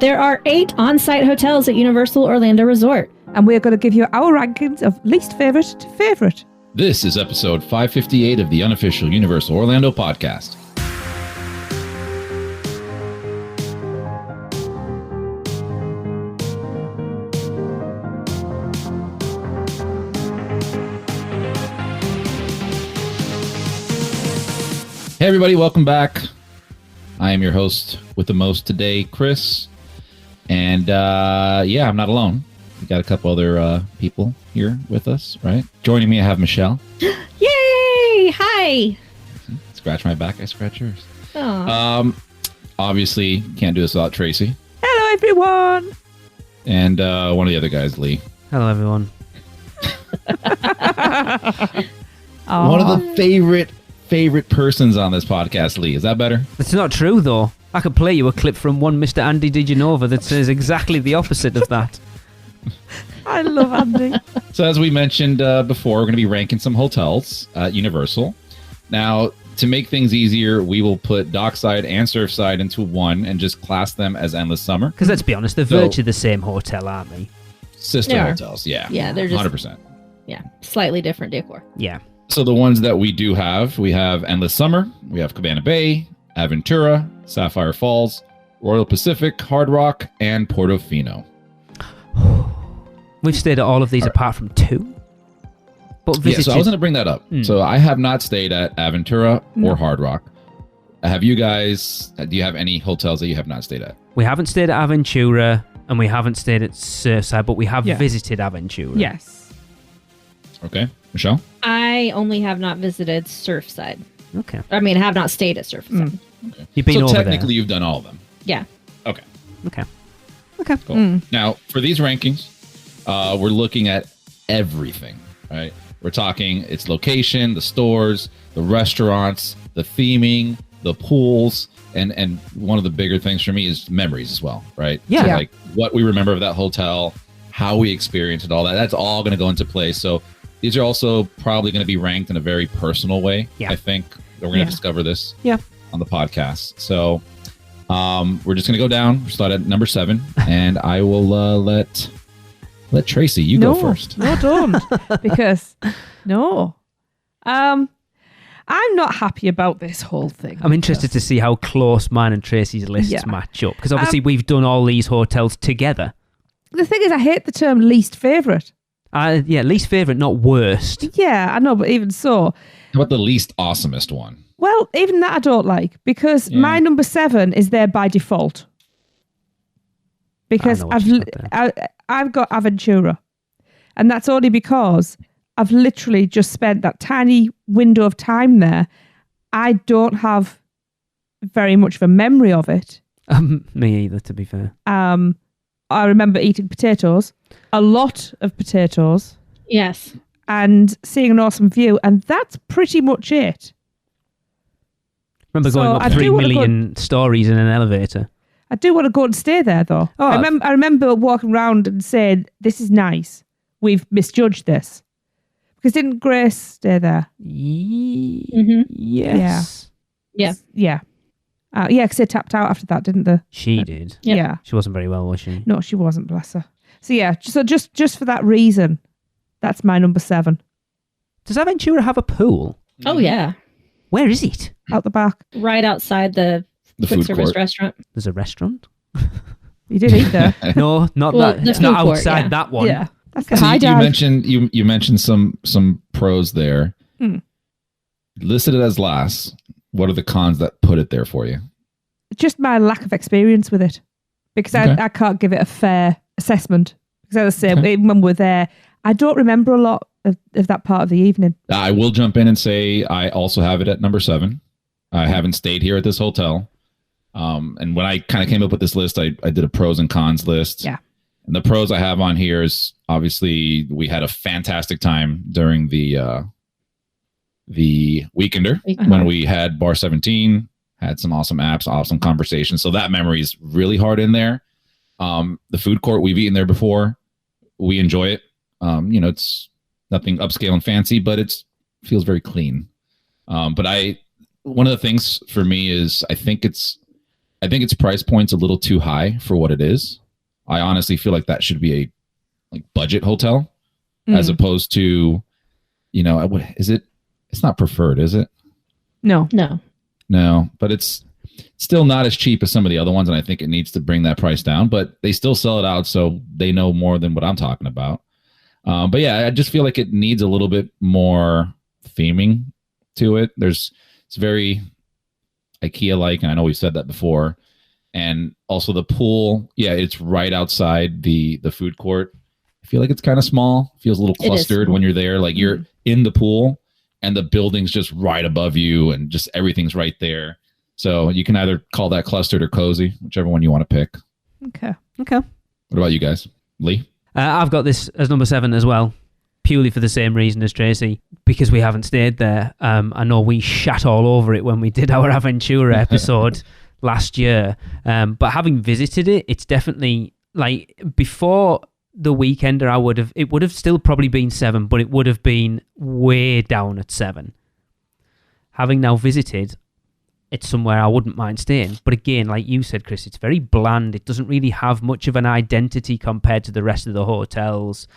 There are 8 on-site hotels at Universal Orlando Resort. And we're going to give you our rankings of least favourite to favourite. This is episode 558 of the Unofficial Universal Orlando Podcast. Hey everybody, welcome back. I am your host with the most today, Chris. And I'm not alone. We got a couple other people here with us, right? Joining me, I have Michelle. Yay! Hi! Scratch my back, I scratch yours. Aww. Obviously, can't do this without Tracy. Hello, everyone. And one of the other guys, Lee. Hello, everyone. One of the favorite persons on this podcast, Lee. Is that better? It's not true, though. I could play you a clip from one Mr. Andy Digenova that says exactly the opposite of that. I love Andy. So as we mentioned before, we're going to be ranking some hotels at Universal. Now, to make things easier, we will put Dockside and Surfside into one and just class them as Endless Summer. Because let's be honest, they're virtually the same hotel, aren't they? Sister hotels, yeah. Yeah, they're just 100%. Yeah, slightly different decor. Yeah. So the ones that we do have, we have Endless Summer, we have Cabana Bay, Aventura, Sapphire Falls, Royal Pacific, Hard Rock, and Portofino. We've stayed at all of these apart from 2. But visited... Yeah, so I was going to bring that up. So I have not stayed at Aventura or Hard Rock. Have you guys, do you have any hotels that you have not stayed at? We haven't stayed at Aventura, and we haven't stayed at Surfside, but we have visited Aventura. Yes. Okay. Michelle? I only have not visited Surfside. Okay. I mean, I have not stayed at Surfside. Okay. You've been so over technically there. You've done all of them. Yeah. Okay. Cool. Now, for these rankings, we're looking at everything, right? We're talking its location, the stores, the restaurants, the theming, the pools, and one of the bigger things for me is memories as well, right? Yeah. So, like what we remember of that hotel, how we experienced it, all that. That's all going to go into play. So these are also probably going to be ranked in a very personal way. Yeah. I think we're going to discover this on the podcast. So we're just going to go down. We'll start at number 7, and I will let Tracy, go first. No, don't. Because, I'm not happy about this whole thing. I'm interested to see how close mine and Tracy's lists match up. Because obviously we've done all these hotels together. The thing is, I hate the term least favourite. Least favourite, not worst. Yeah, I know, but even so. How about the least awesomest one? Well, even that I don't like, because my number 7 is there by default. Because I've got Aventura. And that's only because I've literally just spent that tiny window of time there. I don't have very much of a memory of it. Me either, to be fair. I remember eating potatoes, a lot of potatoes. Yes. And seeing an awesome view. And that's pretty much it. Remember going up 3 million stories in an elevator. I do want to go and stay there, though. Oh, I remember walking around and saying, this is nice. We've misjudged this. Because didn't Grace stay there? Yes. Yeah. Yeah. Because they tapped out after that, didn't they? She did. Yeah. She wasn't very well, was she? No, she wasn't, bless her. So yeah, just for that reason, that's my number 7. Does Aventura have a pool? Oh, yeah. Where is it? Out the back. Right outside the quick food service court restaurant. There's a restaurant? You did eat there. No, not that. It's not outside that one. Yeah. That's the So high you dive. mentioned you mentioned some pros there. Listed it as last. What are the cons that put it there for you? Just my lack of experience with it. Because I can't give it a fair assessment. Because as I say, even when we're there, I don't remember a lot of that part of the evening. I will jump in and say I also have it at number 7. I haven't stayed here at this hotel. And when I kind of came up with this list, I did a pros and cons list. Yeah. And the pros I have on here is obviously we had a fantastic time during the Weekender when we had Bar 17, had some awesome apps, awesome conversations. So that memory is really hard in there. The food court, we've eaten there before. We enjoy it. It's nothing upscale and fancy, but it feels very clean. But one of the things for me is I think it's I think its price point's a little too high for what it is. I honestly feel like that should be a like budget hotel as opposed to, you know, what is it? It's not preferred, is it? No. No, but it's still not as cheap as some of the other ones, and I think it needs to bring that price down. But they still sell it out, so they know more than what I'm talking about. But yeah, I just feel like it needs a little bit more theming to it. It's very IKEA-like, and I know we've said that before. And also the pool, yeah, it's right outside the food court. I feel like it's kind of small. Feels a little clustered when you're there. Like you're in the pool, and the building's just right above you, and just everything's right there. So you can either call that clustered or cozy, whichever one you want to pick. Okay. Okay. What about you guys? Lee? I've got this as number 7 as well, purely for the same reason as Tracy, because we haven't stayed there. I know we shat all over it when we did our Aventura episode last year, but having visited it, it's definitely like before the Weekender, it would have still probably been 7, but it would have been way down at 7. Having now visited, it's somewhere I wouldn't mind staying. But again, like you said, Chris, it's very bland. It doesn't really have much of an identity compared to the rest of the hotels.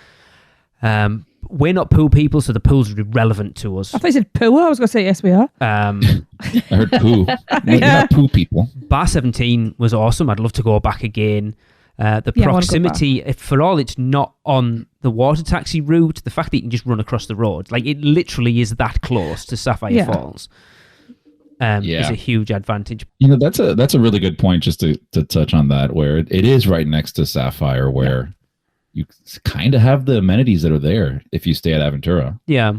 We're not pool people, so the pool's relevant to us. I thought you said poo. I was going to say yes, we are. I heard poo. We're not poo people. Bar 17 was awesome. I'd love to go back again. The proximity, for all it's not on the water taxi route, the fact that you can just run across the road, like it literally is that close to Sapphire Falls. Is a huge advantage. You know, that's a really good point, just to touch on that, where it is right next to Sapphire, where you kind of have the amenities that are there if you stay at Aventura. Yeah.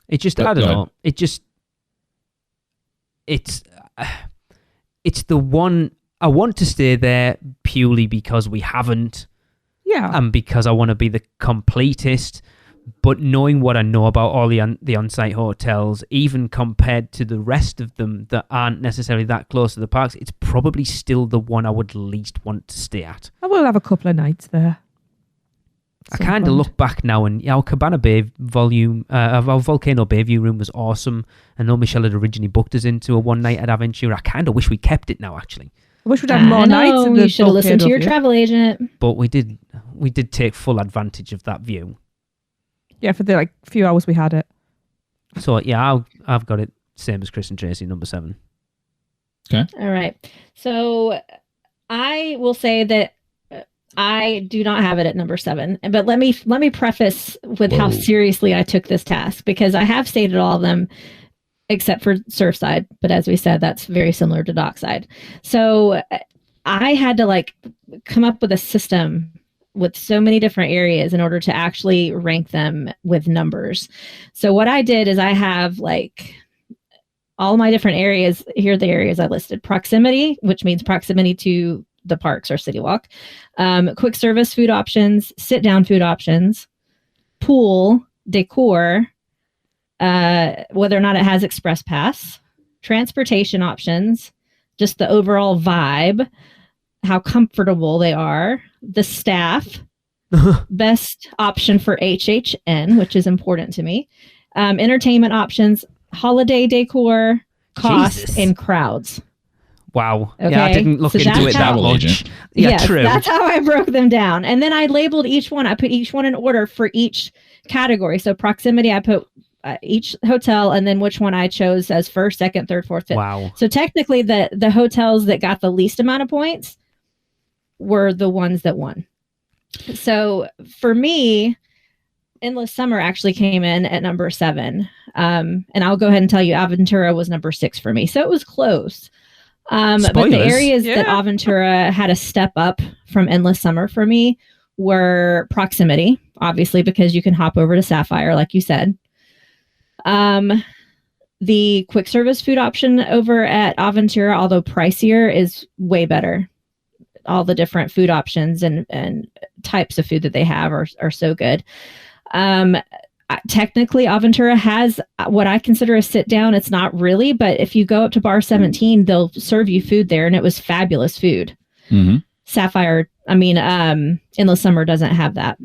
It just, I don't know. It just, it's the one, I want to stay there purely because we haven't. Yeah. And because I want to be the completest. But knowing what I know about all the on-site hotels, even compared to the rest of them that aren't necessarily that close to the parks, it's probably still the one I would least want to stay at. I will have a couple of nights there. I kind of look back now, and our Cabana Bay our Volcano Bayview room was awesome. I know Michelle had originally booked us into a one night at Aventura. I kind of wish we kept it now, actually. I wish we'd had more nights. You should have listened to your travel agent. But we did take full advantage of that view. Yeah, for the few hours we had it. So yeah, I've got it same as Chris and Tracy, number 7. Okay. All right. So I will say that I do not have it at number 7. But let me preface with how seriously I took this task, because I have stayed at all of them except for Surfside. But as we said, that's very similar to Dockside. So I had to come up with a system with so many different areas in order to actually rank them with numbers. So what I did is I have all my different areas. Here are the areas I listed. Proximity, which means proximity to the parks or City Walk. Quick service food options, sit down food options, pool, decor, whether or not it has express pass, transportation options, just the overall vibe, how comfortable they are, the staff, best option for HHN, which is important to me, entertainment options, holiday decor, cost, and crowds. Wow. Okay? Yeah, I didn't look into it that much. Yeah, yes, true. That's how I broke them down. And then I labeled each one. I put each one in order for each category. So proximity, I put each hotel and then which one I chose as first, second, third, fourth, fifth. Wow. So technically the hotels that got the least amount of points were the ones that won. So for me, Endless Summer actually came in at number 7. And I'll go ahead and tell you Aventura was number 6 for me. So it was close. But the areas that Aventura had a step up from Endless Summer for me were proximity, obviously, because you can hop over to Sapphire, like you said. The quick service food option over at Aventura, although pricier, is way better. All the different food options and types of food that they have are so good. Technically, Aventura has what I consider a sit down. It's not really, but if you go up to bar 17, they'll serve you food there, and it was fabulous food. Mm-hmm. Endless Summer doesn't have that.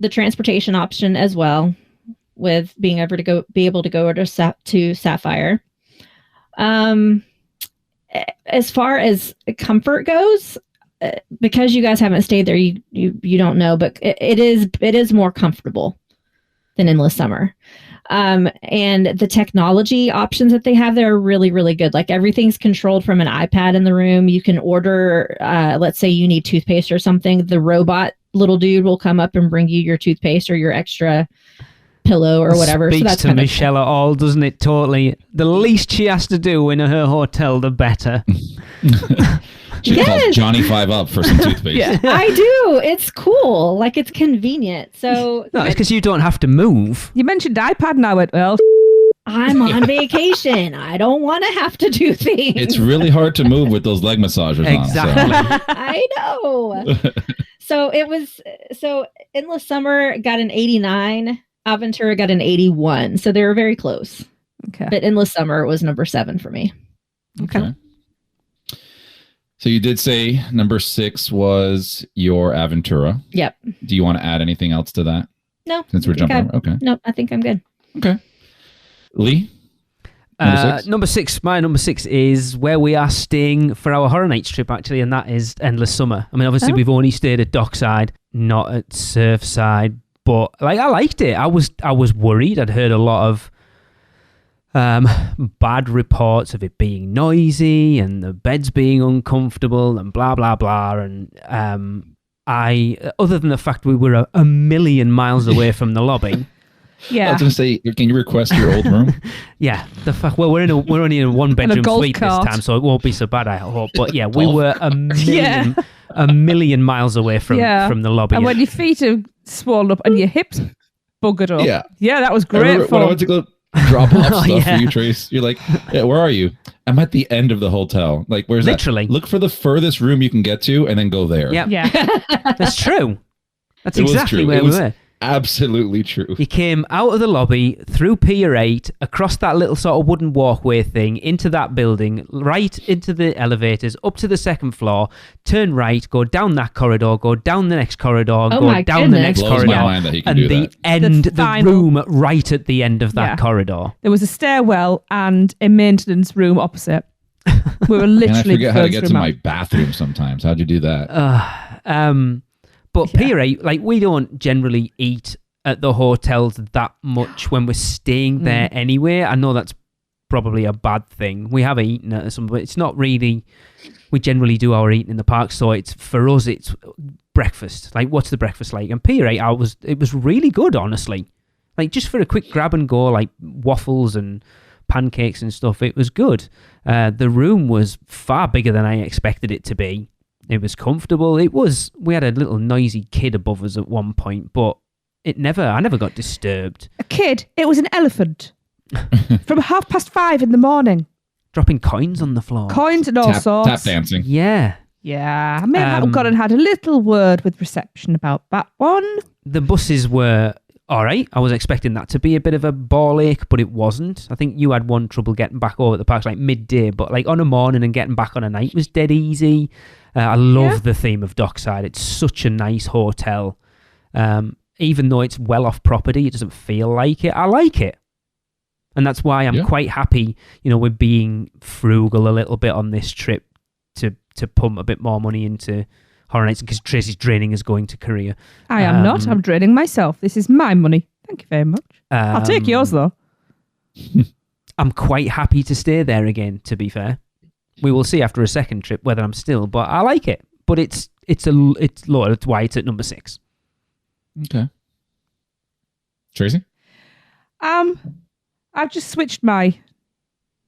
The transportation option as well with being able to go to Sapphire. As far as comfort goes, because you guys haven't stayed there, you don't know, but it is more comfortable than Endless Summer. And the technology options that they have there are really, really good. Like everything's controlled from an iPad in the room. You can order, let's say you need toothpaste or something. The robot little dude will come up and bring you your toothpaste or your extra pillow or whatever. Speaks so that's to Michelle at all, doesn't it? Totally. The least she has to do in her hotel, the better. She calls Johnny 5 up for some toothpaste. Yeah, I do. It's cool. Like it's convenient. So no, it's because you don't have to move. You mentioned iPad and I went, well, I'm on vacation. I don't want to have to do things. It's really hard to move with those leg massagers exactly. on. So. I know. So Endless Summer got an 89. Aventura got an 81. So they were very close. Okay. But Endless Summer was number 7 for me. Okay. So you did say number 6 was your Aventura. Yep. Do you want to add anything else to that? No. Since we're jumping over. Okay. No, I think I'm good. Okay. Lee? Number six. My number 6 is where we are staying for our Horror Nights trip, actually, and that is Endless Summer. I mean, obviously, we've only stayed at Dockside, not at Surfside, but like I liked it. I was worried. I'd heard a lot of bad reports of it being noisy and the beds being uncomfortable and blah blah blah. And I, other than the fact we were a million miles away from the lobby. Yeah. I was going to say, can you request your old room? Yeah. The fact, well, we're only in a 1-bedroom suite cart this time, so it won't be so bad, I hope. But yeah, we were a million miles away from the lobby. And when your feet are swollen up and your hips buggered up. Yeah, that was great fun. When I went to go drop off stuff for you, Trace, you're like, yeah, where are you? I'm at the end of the hotel. Like, where's Literally. that? Look for the furthest room you can get to and then go there. Yep. Yeah. That's true. That's exactly where we were. Absolutely true. You came out of the lobby, through Pier 8, across that little sort of wooden walkway thing, into that building, right into the elevators, up to the second floor, turn right, go down that corridor, go down the next corridor, go down the next corridor, and the room right at the end of that corridor. There was a stairwell and a maintenance room opposite. We were literally. I forget how to get to my bathroom sometimes. How'd you do that? But Pier 8, like, we don't generally eat at the hotels that much when we're staying there anyway. I know that's probably a bad thing. We have eaten at some, but it's not really. We generally do our eating in the park, so for us it's breakfast. Like, what's the breakfast like? And Pier 8, it was really good, honestly. Like, just for a quick grab and go, like waffles and pancakes and stuff, it was good. The room was far bigger than I expected it to be. It was comfortable. We had a little noisy kid above us at one point, but I never got disturbed. A kid? It was an elephant. From 5:30 in the morning. Dropping coins on the floor. Coins and all sorts. Tap dancing. Yeah. Yeah. I may have gone and had a little word with reception about that one. The buses were all right. I was expecting that to be a bit of a ball ache, but it wasn't. I think you had one trouble getting back over at the parks like midday, but like on a morning and getting back on a night was dead easy. I love the theme of Dockside. It's such a nice hotel. Even though it's well off property, it doesn't feel like it. I like it. And that's why I'm quite happy, we're being frugal a little bit on this trip to pump a bit more money into Horror Nights, because Tracy's draining is going to Korea. I am not. I'm draining myself. This is my money. Thank you very much. I'll take yours, though. I'm quite happy to stay there again, to be fair. We will see after a second trip whether I'm still, but I like it. But it's low. That's why it's at number 6. Okay. Tracy? I've just switched my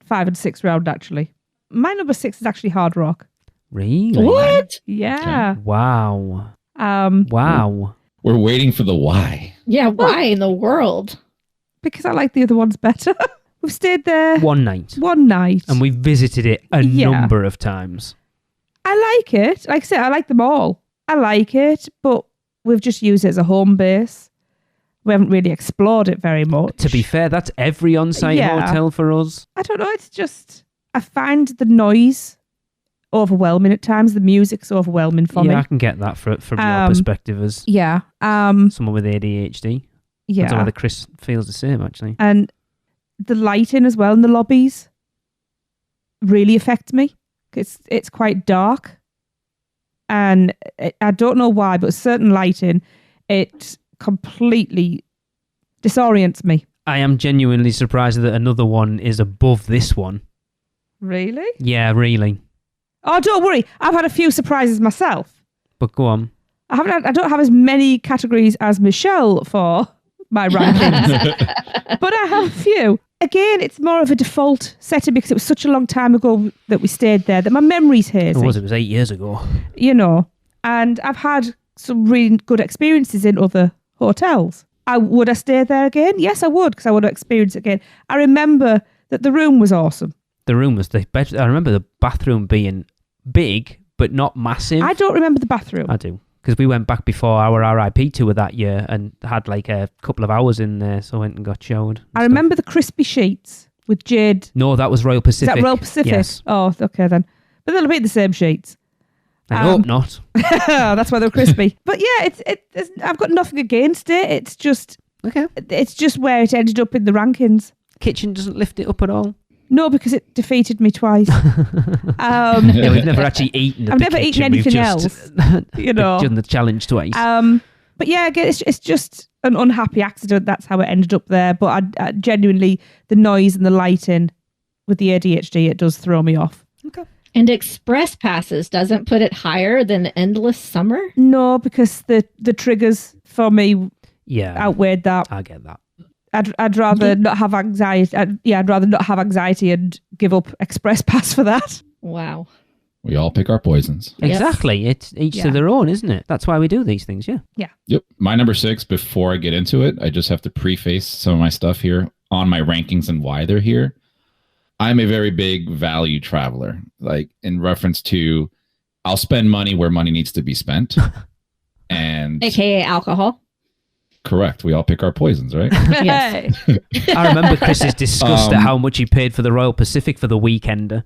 5 and 6 round, actually. My number 6 is actually Hard Rock. Really? What? Yeah. Okay. Wow. Wow. We're waiting for the why. Yeah, why in the world? Because I like the other ones better. We've stayed there one night. And we've visited it a number of times. I like it. Like I said, I like them all. I like it, but we've just used it as a home base. We haven't really explored it very much. To be fair, that's every on-site hotel for us. I don't know. It's just, I find the noise overwhelming at times. The music's overwhelming for me. Yeah, I can get that from your perspective as someone with ADHD. I don't know Yeah. whether Chris feels the same, actually. And the lighting as well in the lobbies really affects me. It's quite dark. And I don't know why, but certain lighting, it completely disorients me. I am genuinely surprised that another one is above this one. Really? Yeah, really. Oh, don't worry. I've had a few surprises myself. But go on. I don't have as many categories as Michelle for my rankings, but I have a few. Again, it's more of a default setting because it was such a long time ago that we stayed there that my memory's hazy. It was 8 years ago. You know, and I've had some really good experiences in other hotels. Would I stay there again? Yes, I would, because I would have experienced it again. I remember that the room was awesome. The room was the best. I remember the bathroom being big, but not massive. I don't remember the bathroom. I do. Because we went back before our RIP tour that year and had like a couple of hours in there, so I went and got showered. I remember the crispy sheets with Jade. No, that was Royal Pacific. Is that Royal Pacific? Yes. Oh, okay then. But they'll be the same sheets. I hope not. That's why they're crispy. But yeah, I've got nothing against it. It's just where it ended up in the rankings. Kitchen doesn't lift it up at all. No, because it defeated me twice. Yeah, we've never actually eaten. I've never eaten anything else. You know, done the challenge twice. But yeah, again, it's just an unhappy accident. That's how it ended up there. But I genuinely, the noise and the lighting with the ADHD, it does throw me off. Okay. And Express Passes doesn't put it higher than Endless Summer? No, because the triggers for me Yeah, outweighed that. I get that. I'd rather not have anxiety. I'd rather not have anxiety and give up Express Pass for that. Wow. We all pick our poisons. Yes. Exactly. It's each to their own, isn't it? That's why we do these things, yeah. Yep. My number 6, before I get into it, I just have to preface some of my stuff here on my rankings and why they're here. I'm a very big value traveler, like in reference to I'll spend money where money needs to be spent. And AKA alcohol. correct. We all pick our poisons, right? Yes. I remember Chris's disgust at how much he paid for the Royal Pacific for the weekender.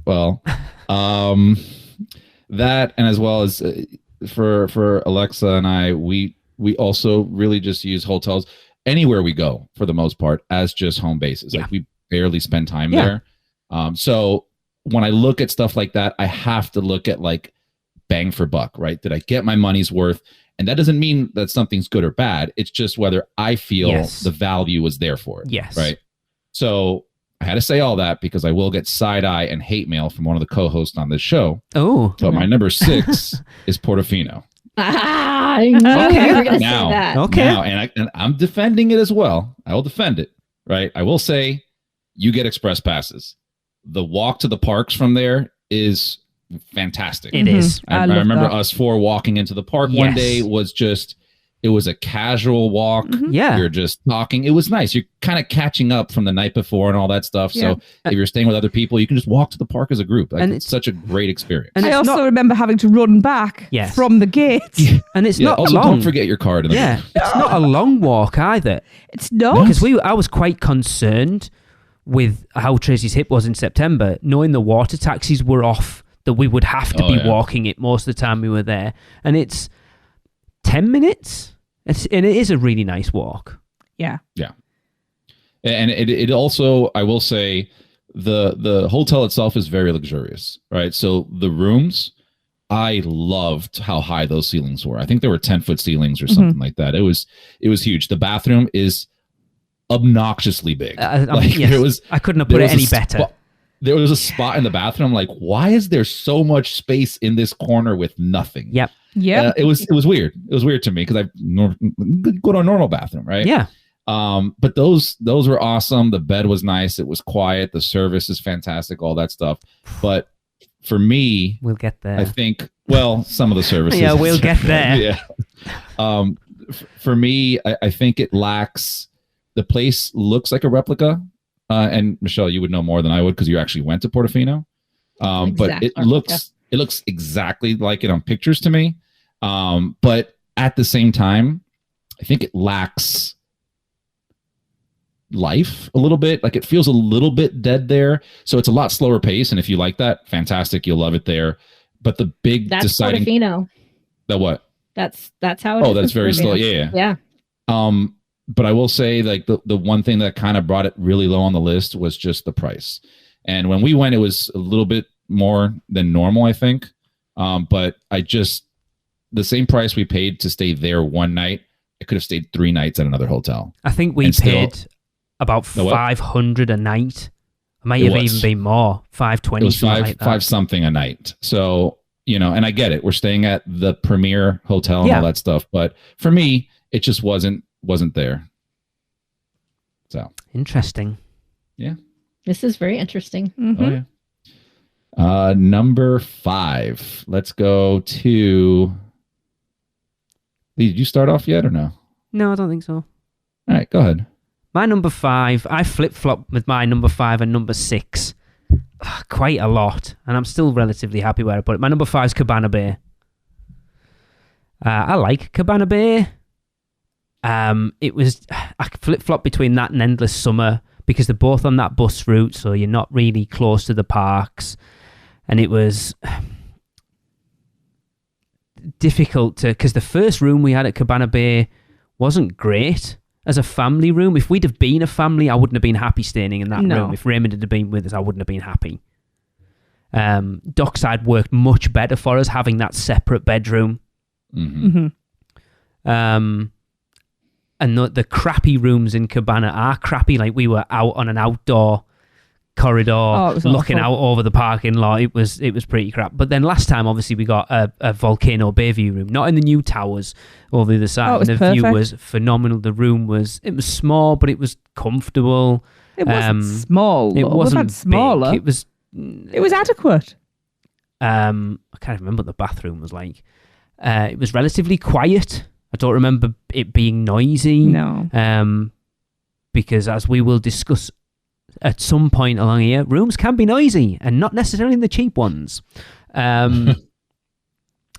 Well, that, and as well as for Alexa and I, we also really just use hotels anywhere we go for the most part as just home bases. Yeah. Like we barely spend time there. So when I look at stuff like that, I have to look at like bang for buck, right? Did I get my money's worth? And that doesn't mean that something's good or bad. It's just whether I feel the value was there for it. Yes. Right. So I had to say all that because I will get side eye and hate mail from one of the co-hosts on this show. Oh. So my number 6 is Portofino. I knew you were going to say that. Okay. Now, and I'm defending it as well. I will defend it. Right. I will say you get express passes. The walk to the parks from there is fantastic. It is. I remember us 4 walking into the park one day was just, it was a casual walk. Yeah. You're just talking. It was nice. You're kind of catching up from the night before and all that stuff. So if you're staying with other people, you can just walk to the park as a group. Like, and it's such a great experience. And I also remember having to run back from the gate. And it's not also, long. don't forget your card. In the room. It's not a long walk either. It's not. Because I was quite concerned with how Tracy's hip was in September, knowing the water taxis were off, that we would have to be walking it most of the time we were there. And it's 10 minutes. And it is a really nice walk. Yeah. Yeah. And it also, I will say, the hotel itself is very luxurious, right? So the rooms, I loved how high those ceilings were. I think they were 10-foot ceilings or something like that. It was huge. The bathroom is obnoxiously big. I couldn't have put it any better. There was a spot in the bathroom. Like, why is there so much space in this corner with nothing? Yep. Yeah. It was weird. It was weird to me because I go to a normal bathroom, right? Yeah. But those were awesome. The bed was nice. It was quiet. The service is fantastic. All that stuff. But for me, we'll get there. I think. Well, some of the services. Yeah, we'll get there. Yeah. For me, I think it lacks. The place looks like a replica. And Michelle, you would know more than I would because you actually went to Portofino. But it looks exactly like it on pictures to me. But at the same time, I think it lacks life a little bit. Like it feels a little bit dead there. So it's a lot slower pace. And if you like that, fantastic. You'll love it there. But the big That's deciding... Portofino. The what? That's how it is. Oh, that's very slow. Yeah. Yeah. But I will say, like, the one thing that kind of brought it really low on the list was just the price. And when we went, it was a little bit more than normal, I think. But the same price we paid to stay there one night, I could have stayed 3 nights at another hotel. I think we paid about $500 a night. It might have even been more, $520. It was five something a night. So, and I get it. We're staying at the premier hotel and all that stuff. But for me, it just wasn't there. So interesting. Yeah. This is very interesting. Mm-hmm. Oh, yeah. Number 5. Let's go to. Did you start off yet or no? No, I don't think so. All right, go ahead. My number 5, I flip-flop with my number 5 and number 6 quite a lot, and I'm still relatively happy where I put it. My number 5 is Cabana Bay. I like Cabana Bay. I flip-flop between that and Endless Summer because they're both on that bus route, so you're not really close to the parks. And it was difficult because the first room we had at Cabana Bay wasn't great as a family room. If we'd have been a family, I wouldn't have been happy staying in that room. If Raymond had been with us, I wouldn't have been happy. Dockside worked much better for us, having that separate bedroom. Mm-hmm. And the crappy rooms in Cabana are crappy. Like, we were out on an outdoor corridor looking out over the parking lot. It was pretty crap. But then last time, obviously, we got a Volcano Bay view room, not in the new towers over the other side. The view was phenomenal. The room was small, but it was comfortable. It wasn't small. It wasn't smaller. Big. It was adequate. I can't remember what the bathroom was like. It was relatively quiet. I don't remember it being noisy. No. Because as we will discuss at some point along here, rooms can be noisy and not necessarily the cheap ones. I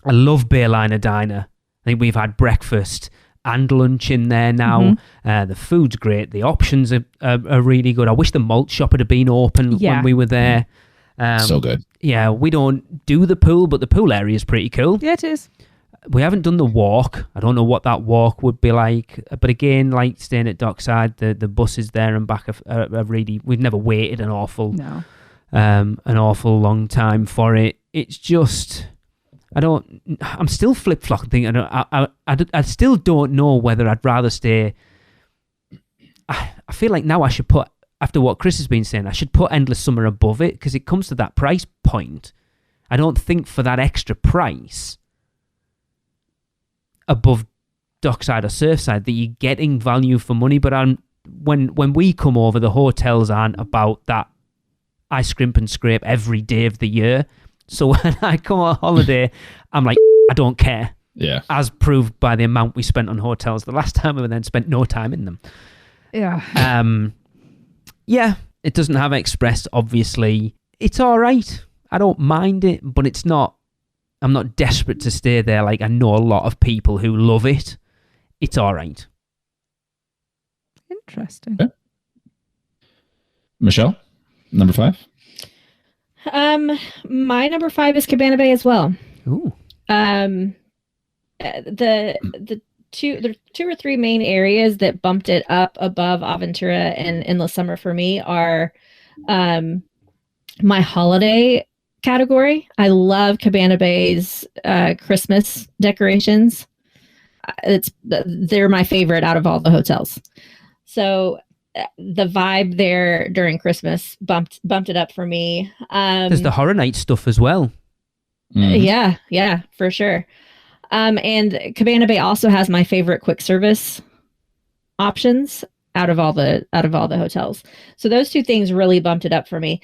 love Bayliner Diner. I think we've had breakfast and lunch in there now. Mm-hmm. The food's great. The options are really good. I wish the malt shop had been open when we were there. So good. Yeah, we don't do the pool, but the pool area is pretty cool. Yeah, it is. We haven't done the walk. I don't know what that walk would be like. But again, like staying at Dockside, the buses there and back are really... We've never waited an awful long time for it. It's just... I'm still flip-flopping thinking... I still don't know whether I'd rather stay... I feel like now I should put... After what Chris has been saying, I should put Endless Summer above it because it comes to that price point. I don't think for that extra price... above Dockside or Surfside that you're getting value for money. But when we come over, the hotels aren't about that I scrimp and scrape every day of the year. So when I come on holiday, I'm like, I don't care. Yeah. As proved by the amount we spent on hotels the last time, we then spent no time in them. Yeah. Yeah, it doesn't have Express, obviously. It's all right. I don't mind it, but it's not... I'm not desperate to stay there. Like, I know a lot of people who love it. It's all right. Interesting. Okay. Michelle, number 5. My number 5 is Cabana Bay as well. Ooh. The two or three main areas that bumped it up above Aventura and Endless Summer for me are my holiday category. I love Cabana Bay's Christmas decorations. They're my favorite out of all the hotels. So the vibe there during Christmas bumped it up for me. There's the Horror Night stuff as well. Yeah, for sure. And Cabana Bay also has my favorite quick service options out of all the hotels. So those two things really bumped it up for me.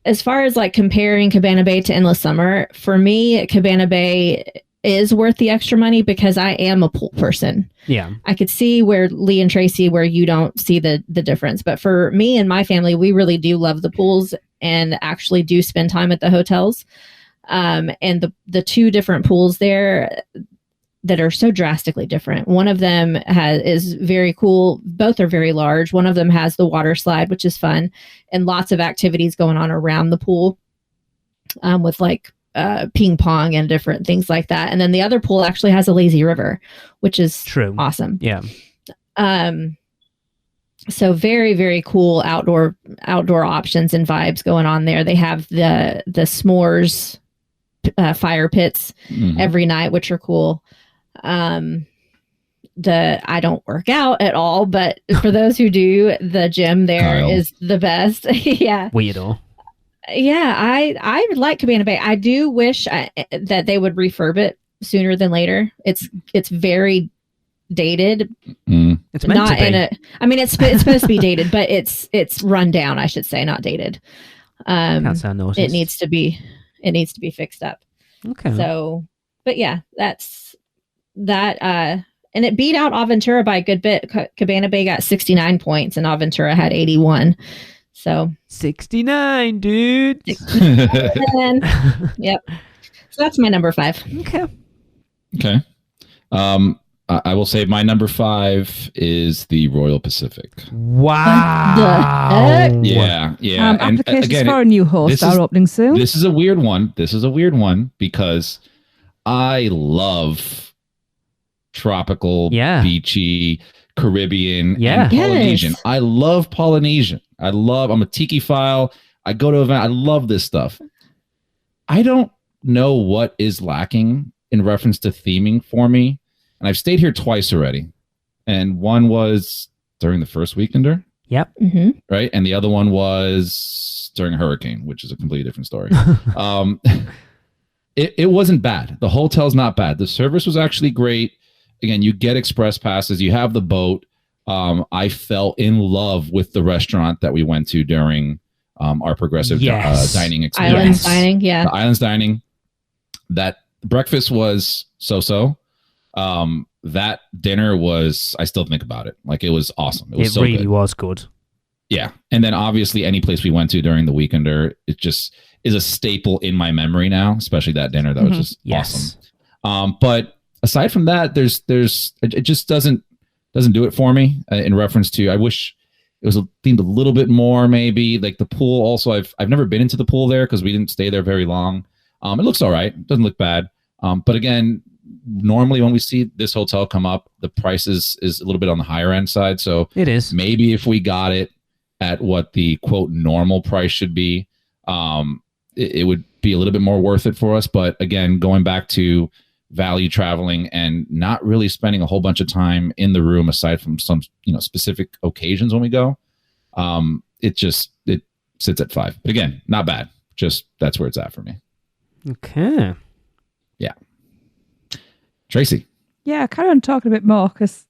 As far as like comparing Cabana Bay to Endless Summer, for me, Cabana Bay is worth the extra money because I am a pool person. Yeah. I could see where Lee and Tracy, where you don't see the difference. But for me and my family, we really do love the pools and actually do spend time at the hotels. And the two different pools there that are so drastically different. One of them is very cool. Both are very large. One of them has the water slide, which is fun, and lots of activities going on around the pool, with like ping pong and different things like that. And then the other pool actually has a lazy river, which is True. Awesome. Yeah. So very, very cool outdoor options and vibes going on there. They have the s'mores fire pits every night, which are cool. I don't work out at all, but for those who do, the gym there is the best. Yeah. Weirdo. Yeah, I would like Cabana Bay. I do wish that they would refurb it sooner than later. It's very dated. It's meant not to be. It's supposed to be dated, but it's run down, I should say, not dated. Can't say I noticed. It needs to be fixed up. Okay. So, but yeah, that's that. And it beat out Aventura by a good bit. Cabana Bay got 69 points, and Aventura had 81. So 69, dude. 69. Yep. So that's my number 5. Okay. I will say my number 5 is the Royal Pacific. Wow. Yeah. And applications again, for a new host are opening soon. This is a weird one. Because I love tropical, beachy, Caribbean, and Polynesian. Yes. I love Polynesian. I'm a tiki file. I go to event. I love this stuff. I don't know what is lacking in reference to theming for me. And I've stayed here twice already. And one was during the first weekender. Yep. Mm-hmm. Right. And the other one was during a hurricane, which is a completely different story. It wasn't bad. The hotel's not bad. The service was actually great. Again, you get express passes. You have the boat. I fell in love with the restaurant that we went to during our progressive dining experience. Islands dining, yeah. The Islands dining. That breakfast was so-so. That dinner was, I still think about it. Like, it was awesome. It was so really good. was good. Yeah. And then obviously any place we went to during the weekender, it just is a staple in my memory now, especially that dinner. That was just awesome. But aside from that, it just doesn't do it for me in reference to, I wish it was themed a little bit more, maybe. Like the pool also, I've never been into the pool there because we didn't stay there very long. It looks all right. It doesn't look bad. But again, normally when we see this hotel come up, the price is a little bit on the higher end side. So it is. Maybe if we got it at what the quote normal price should be, it would be a little bit more worth it for us. But again, going back to value traveling and not really spending a whole bunch of time in the room aside from some specific occasions when we go, it sits at 5. But again, not bad. Just that's where it's at for me. Okay. Yeah. Tracy. Yeah, carry on talking a bit more because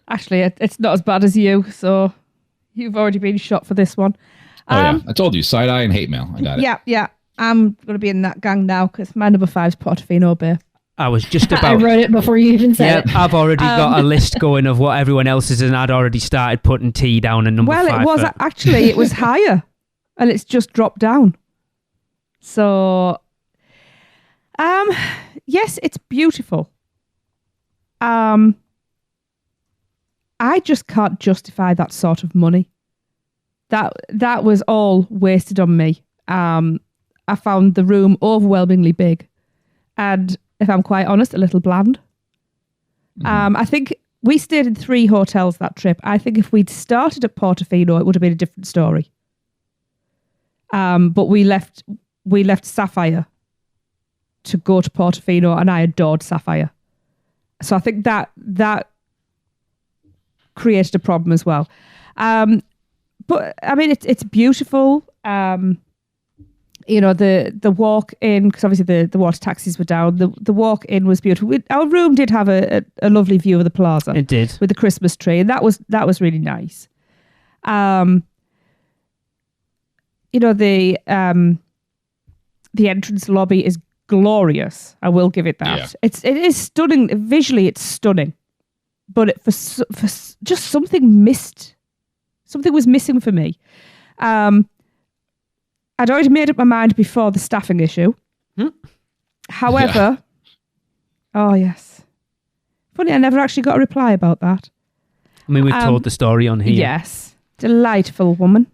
actually it's not as bad as you, so you've already been shot for this one. Yeah, I told you, side eye and hate mail. I got it. Yeah. I'm going to be in that gang now because my number 5 is Portofino Bay. I was just about... I wrote it before you even said it. I've already got a list going of what everyone else is, and I'd already started putting tea down in number 5. Well, it was actually, it was higher and it's just dropped down. So, yes, it's beautiful. I just can't justify that sort of money. That was all wasted on me. I found the room overwhelmingly big, and if I'm quite honest, a little bland. I think we stayed in 3 hotels that trip. I think if we'd started at Portofino, it would have been a different story. But we left Sapphire to go to Portofino, and I adored Sapphire. So I think that created a problem as well. But I mean, it's beautiful. The walk in, because obviously the water taxis were down. The walk in was beautiful. Our room did have a lovely view of the plaza. It did, with the Christmas tree, and that was really nice. The entrance lobby is glorious. I will give it that. Yeah. It is stunning visually. It's stunning, but for just something was missing for me. I'd already made up my mind before the staffing issue. However, oh yes, funny, I never actually got a reply about that. I mean, we've told the story on here. Yes, delightful woman.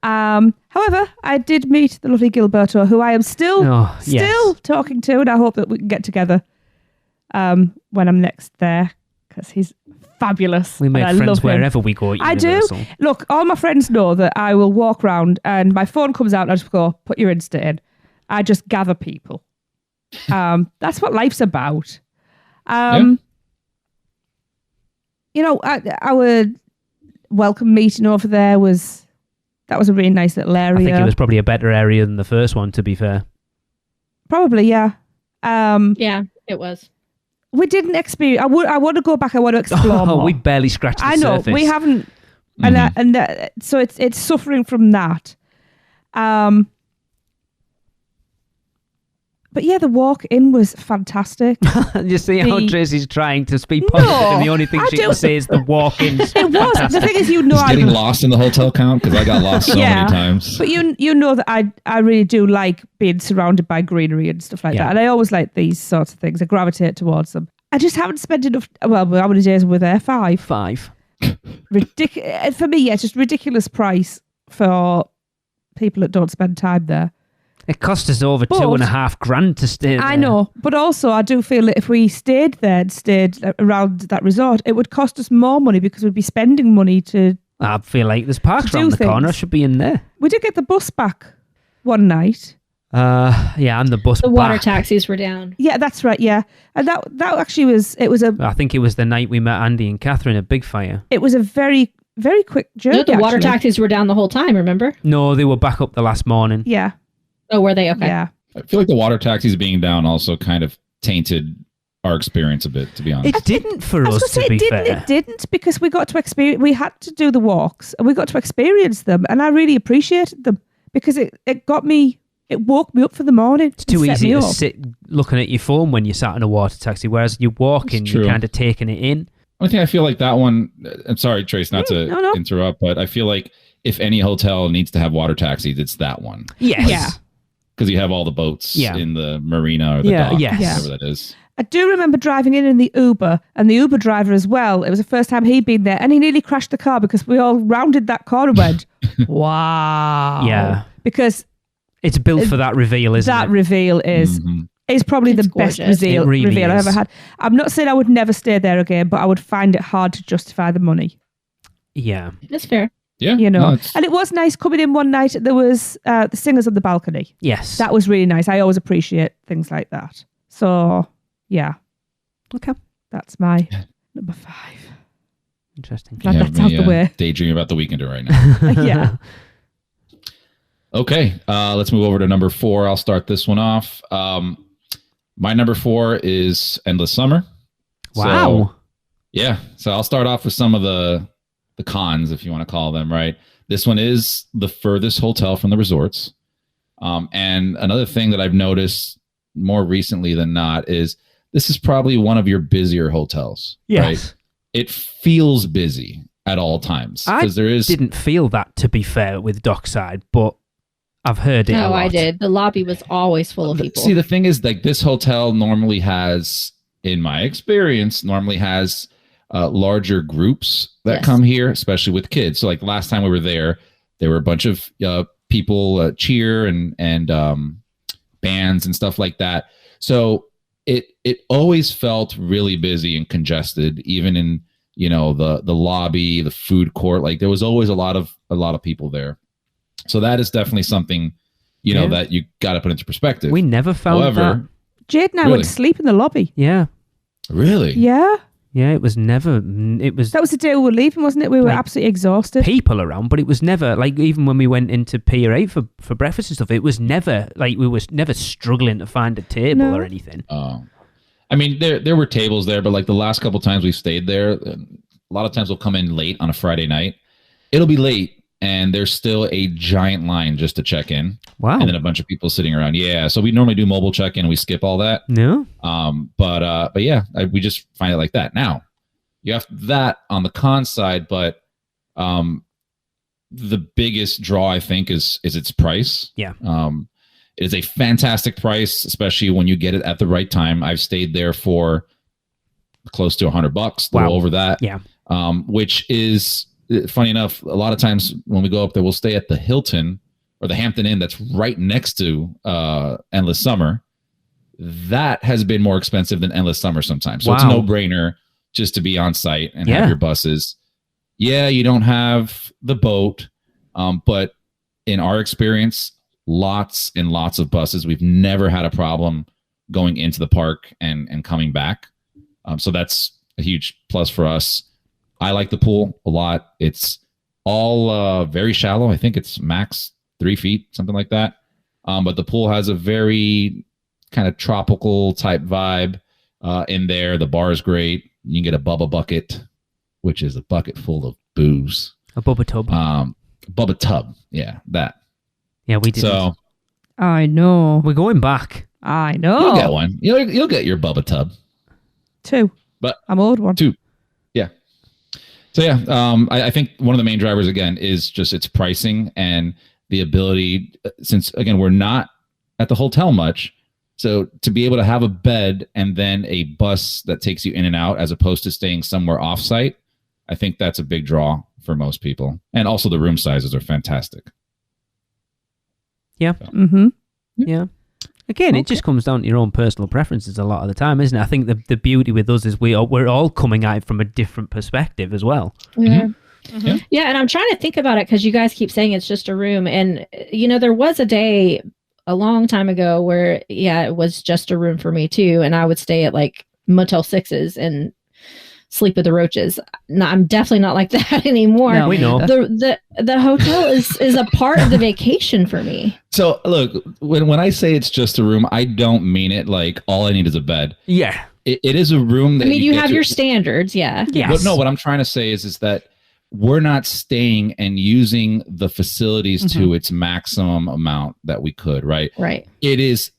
However, I did meet the lovely Gilberto, who I am still talking to, and I hope that we can get together when I'm next there, because he's fabulous. We make friends wherever we go at Universal. I do. Look, all my friends know that I will walk around and my phone comes out and I just go, put your Insta in. I just gather people. That's what life's about. You know, our welcome meeting over there was a really nice little area. I think it was probably a better area than the first one, to be fair. Probably, yeah. Yeah, it was. We didn't experience. I want to go back. I want to explore more. We barely scratched the surface. I know we haven't, so it's suffering from that. But yeah, the walk in was fantastic. You see how Tracy's trying to speak positive, and the only thing she can say is the walk in. It was. The thing is, getting lost in the hotel count, because I got lost so many times. But you know that I really do like being surrounded by greenery and stuff like that, and I always like these sorts of things. I gravitate towards them. I just haven't spent enough. Well, how many days were there? 5. 5. Ridiculous for me. Yeah, just ridiculous price for people that don't spend time there. It cost us over $2,500 to stay there. I know, but also I do feel that if we stayed there and stayed around that resort, it would cost us more money because we'd be spending money to. I feel like there's parks around the corner. I should be in there. We did get the bus back one night. Yeah, and the bus The water taxis were down. Yeah, that's right, yeah. And that actually was, I think it was the night we met Andy and Catherine at Big Fire. It was a very, very quick journey. No, the water taxis were down the whole time, remember? No, they were back up the last morning. Yeah. Oh, were they? Okay. Yeah. I feel like the water taxis being down also kind of tainted our experience a bit, to be honest. It didn't for us, to be fair. It didn't, because we got to experience, we had to do the walks and we got to experience them, and I really appreciated them because it woke me up for the morning. It's too easy to sit looking at your phone when you're sat in a water taxi, whereas you're walking, you're kind of taking it in. One thing I feel like that one, I'm sorry, Trace, not to interrupt, but I feel like if any hotel needs to have water taxis, it's that one. Yes. Yeah. Because you have all the boats in the marina or the dock, whatever that is. I do remember driving in the Uber, and the Uber driver as well. It was the first time he'd been there, and he nearly crashed the car because we all rounded that corner and went, wow. Yeah. Because it's built for that reveal, isn't it? That reveal is probably the best reveal I've ever had. I'm not saying I would never stay there again, but I would find it hard to justify the money. Yeah. That's fair. Yeah. You know, and it was nice coming in one night. There was the singers on the balcony. Yes. That was really nice. I always appreciate things like that. So, yeah. Okay. That's my number 5. Interesting. Glad that's out the way. Daydreaming about the Weekender right now. Yeah. Okay. Let's move over to number 4. I'll start this one off. My number 4 is Endless Summer. Wow. So I'll start off with some of the cons, if you want to call them, right? This one is the furthest hotel from the resorts. And another thing that I've noticed more recently than not is this is probably one of your busier hotels. Yes. Right? It feels busy at all times. I didn't feel that, to be fair, with Dockside, but I've heard it a lot. I did. The lobby was always full of people. See, the thing is, like, this hotel normally has, in my experience, larger groups that come here, especially with kids. So like last time we were there were a bunch of people cheer and bands and stuff like that. So it always felt really busy and congested, even in, you know, the lobby, the food court. Like there was always a lot of people there. So that is definitely something, you know, that you got to put into perspective. We never found that. Jade and I went to sleep in the lobby. Yeah. Really? Yeah. Yeah, it was never. That was the day we were leaving, wasn't it? We were absolutely exhausted. People around, but it was never like, even when we went into Pier 8 for breakfast and stuff, it was never like, we were never struggling to find a table or anything. Oh, I mean, there were tables there, but like the last couple times we stayed there, a lot of times we'll come in late on a Friday night. It'll be late, and there's still a giant line just to check in. Wow. And then a bunch of people sitting around. Yeah. So we normally do mobile check-in and we skip all that. No. But yeah, we just find it like that. Now, you have that on the con side, but the biggest draw, I think, is its price. Yeah. It is a fantastic price, especially when you get it at the right time. I've stayed there for close to $100, a little over that. Yeah. Which is funny enough, a lot of times when we go up there, we'll stay at the Hilton or the Hampton Inn that's right next to Endless Summer. That has been more expensive than Endless Summer sometimes. So it's a no-brainer just to be on site and have your buses. Yeah, you don't have the boat, but in our experience, lots and lots of buses. We've never had a problem going into the park and coming back. So that's a huge plus for us. I like the pool a lot. It's all very shallow. I think it's max 3 feet, something like that. But the pool has a very kind of tropical type vibe in there. The bar is great. You can get a Bubba bucket, which is a bucket full of booze. A Bubba tub. Bubba tub. Yeah, that. Yeah, we did. So I know. We're going back. I know. you'll get one. You'll get your Bubba tub. 2. But I'm owed one. 2. Yeah. So yeah, I think one of the main drivers again is just its pricing and the ability, since again we're not at the hotel much, so to be able to have a bed and then a bus that takes you in and out as opposed to staying somewhere offsite, I think that's a big draw for most people. And also the room sizes are fantastic. Yeah. So. Mm-hmm. Yeah. Again, it just comes down to your own personal preferences a lot of the time, isn't it? I think the beauty with us is we're all coming at it from a different perspective as well. Yeah. Mm-hmm. Yeah, and I'm trying to think about it because you guys keep saying it's just a room. And, there was a day a long time ago where, it was just a room for me too. And I would stay at like Motel 6s and sleep with the roaches. No, I'm definitely not like that anymore. No, we know. The hotel is a part of the vacation for me. So look, when I say it's just a room, I don't mean it like all I need is a bed. Yeah. It is a room that you have your standards. Yeah. Yes. What I'm trying to say is that we're not staying and using the facilities to its maximum amount that we could, right? Right. It is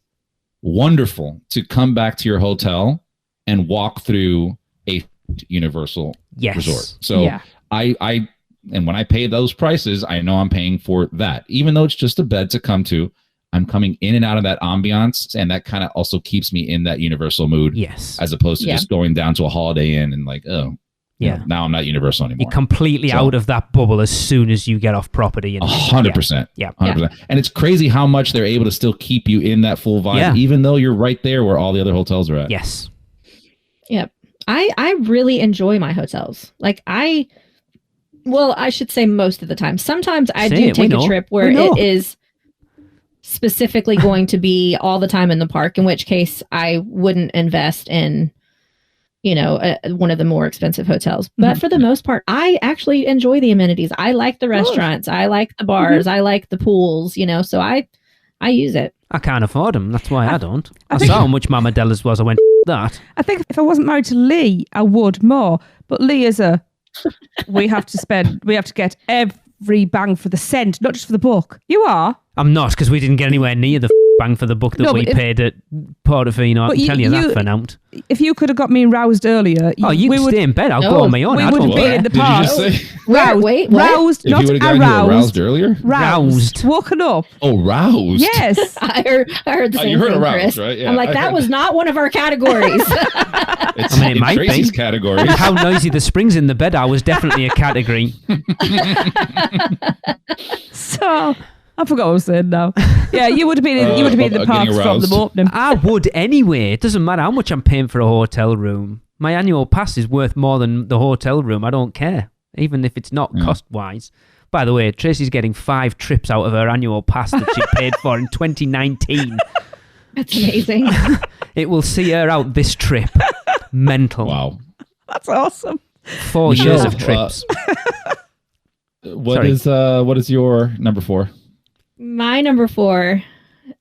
wonderful to come back to your hotel and walk through a Universal resort. So I and when I pay those prices, I know I'm paying for that. Even though it's just a bed to come to, I'm coming in and out of that ambiance, and that kind of also keeps me in that Universal mood. Yes. As opposed to just going down to a Holiday Inn and like, now I'm not Universal anymore. You're completely out of that bubble as soon as you get off property. 100%. Yeah. 100%. And it's crazy how much they're able to still keep you in that full vibe, even though you're right there where all the other hotels are at. Yes. Yep. I really enjoy my hotels. Like I should say most of the time. Sometimes I do take a trip where it is specifically going to be all the time in the park, in which case I wouldn't invest in, one of the more expensive hotels. But for the most part, I actually enjoy the amenities. I like the restaurants. I like the bars. I like the pools, so I use it. I can't afford them. That's why I don't. I saw how much Mama Della's was. I went, that. I think if I wasn't married to Lee, I would more. But Lee is we have to get every bang for the cent, not just for the buck. You are? I'm not, because we didn't get anywhere near the bang for the buck that we paid at Portofino. I can tell you that for now. If you could have got me roused earlier... you can stay in bed. I'll go on my own. We would have been in the park. Did you just say? Wait. Roused, not aroused. Earlier? Roused. Woken up. Oh, roused. Yes. I heard the same you heard thing, aroused, Chris. right? Yeah, I'm like, that was not one of our categories. It's it in might Tracy's be. category. How noisy the springs in the bed are was definitely a category. So... I forgot what I was saying now. Yeah, you would have been in the parks from the opening. I would anyway. It doesn't matter how much I'm paying for a hotel room. My annual pass is worth more than the hotel room. I don't care, even if it's not cost-wise. By the way, Tracy's getting 5 trips out of her annual pass that she paid for in 2019. That's amazing. It will see her out this trip. Mental. Wow. That's awesome. 4 years of trips. What is your number 4? My number 4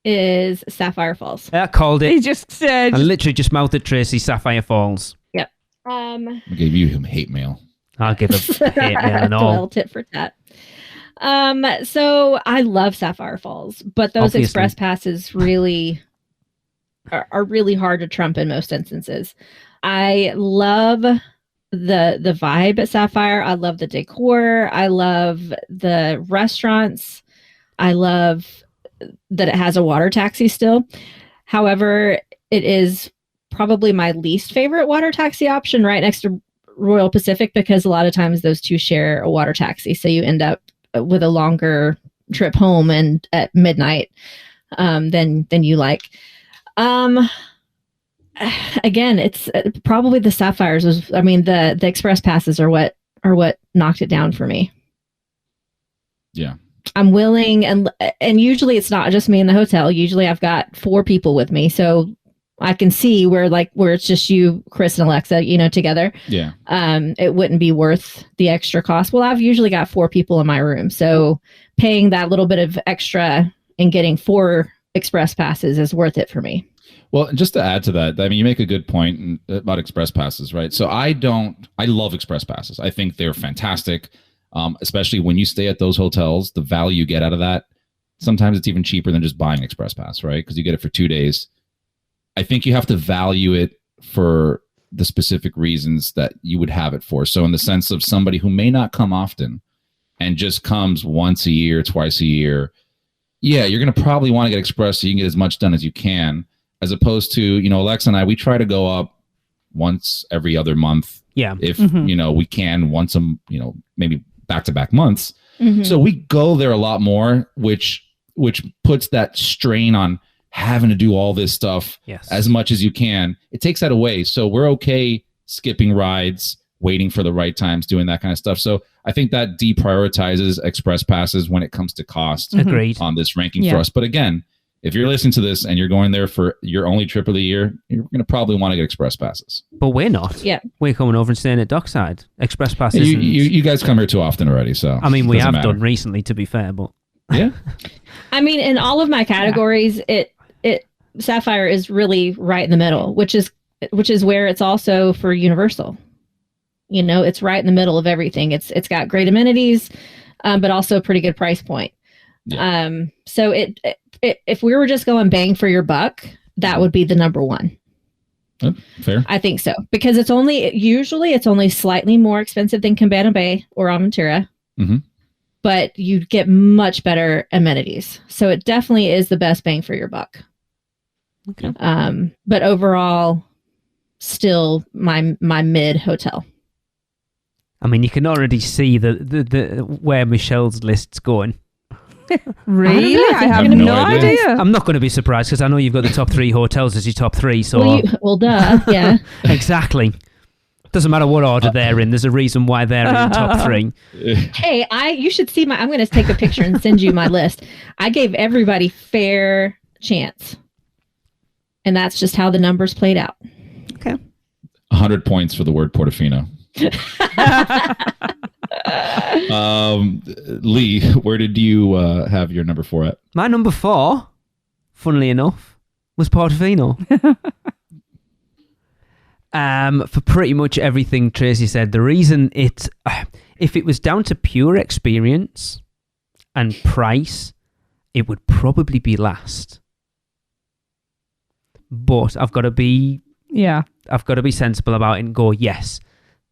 is Sapphire Falls. I called it. He just said... I literally just mouthed at Tracy Sapphire Falls. Yep. I gave you him hate mail. I'll give a hate mail and all. Well, tit for tat. So I love Sapphire Falls, but those express passes really are really hard to trump in most instances. I love the vibe at Sapphire. I love the decor. I love the restaurants. I love that it has a water taxi still. However, it is probably my least favorite water taxi option right next to Royal Pacific because a lot of times those two share a water taxi. So you end up with a longer trip home and at midnight than you like. Again, it's probably the Sapphires. The Express passes are what knocked it down for me. Yeah. I'm willing, and usually it's not just me in the hotel. Usually I've got 4 people with me, so I can see where it's just you, Chris, and Alexa, together. Yeah. It wouldn't be worth the extra cost. Well, I've usually got 4 people in my room, so paying that little bit of extra and getting 4 express passes is worth it for me. Well, just to add to that, I mean, you make a good point about express passes, right? So I love express passes. I think they're fantastic, especially when you stay at those hotels. The value you get out of that, sometimes it's even cheaper than just buying express pass, right? Because you get it for 2 days. I think you have to value it for the specific reasons that you would have it for. So in the sense of somebody who may not come often and just comes once a year, twice a year, yeah, you're going to probably want to get express so you can get as much done as you can, as opposed to, Alexa and I, we try to go up once every other month. Yeah. If, we can once, maybe back-to-back months. Mm-hmm. So we go there a lot more, which puts that strain on having to do all this stuff as much as you can. It takes that away. So we're okay skipping rides, waiting for the right times, doing that kind of stuff. So I think that deprioritizes express passes when it comes to cost. Agreed. On this ranking for us. But again, if you're listening to this and you're going there for your only trip of the year, you're going to probably want to get express passes. But we're not. Yeah. We're coming over and staying at Dockside. Express passes. You guys come here too often already, so. I mean, we have done recently, to be fair, but. Yeah. I mean, in all of my categories, Sapphire is really right in the middle, which is where it's also for Universal. It's right in the middle of everything. It's got great amenities, but also a pretty good price point. Yeah. So if we were just going bang for your buck, that would be the number one. Fair. I think so, because it's only slightly more expensive than Cabana Bay or Aventura, but you get much better amenities. So it definitely is the best bang for your buck. Okay. But overall, still my mid hotel. I mean, you can already see the where Michelle's list's going. Really? I have no idea. I'm not going to be surprised because I know you've got the top 3 hotels as your top 3. So well, duh, yeah. Exactly. Doesn't matter what order they're in. There's a reason why they're in top 3. Hey, you should see I'm going to take a picture and send you my list. I gave everybody fair chance. And that's just how the numbers played out. Okay. 100 points for the word Portofino. Lee, where did you have your number 4 at? My number 4, funnily enough, was Portofino. For pretty much everything Tracy said. The reason if it was down to pure experience and price, it would probably be last. But I've got to be sensible about it and go, yes,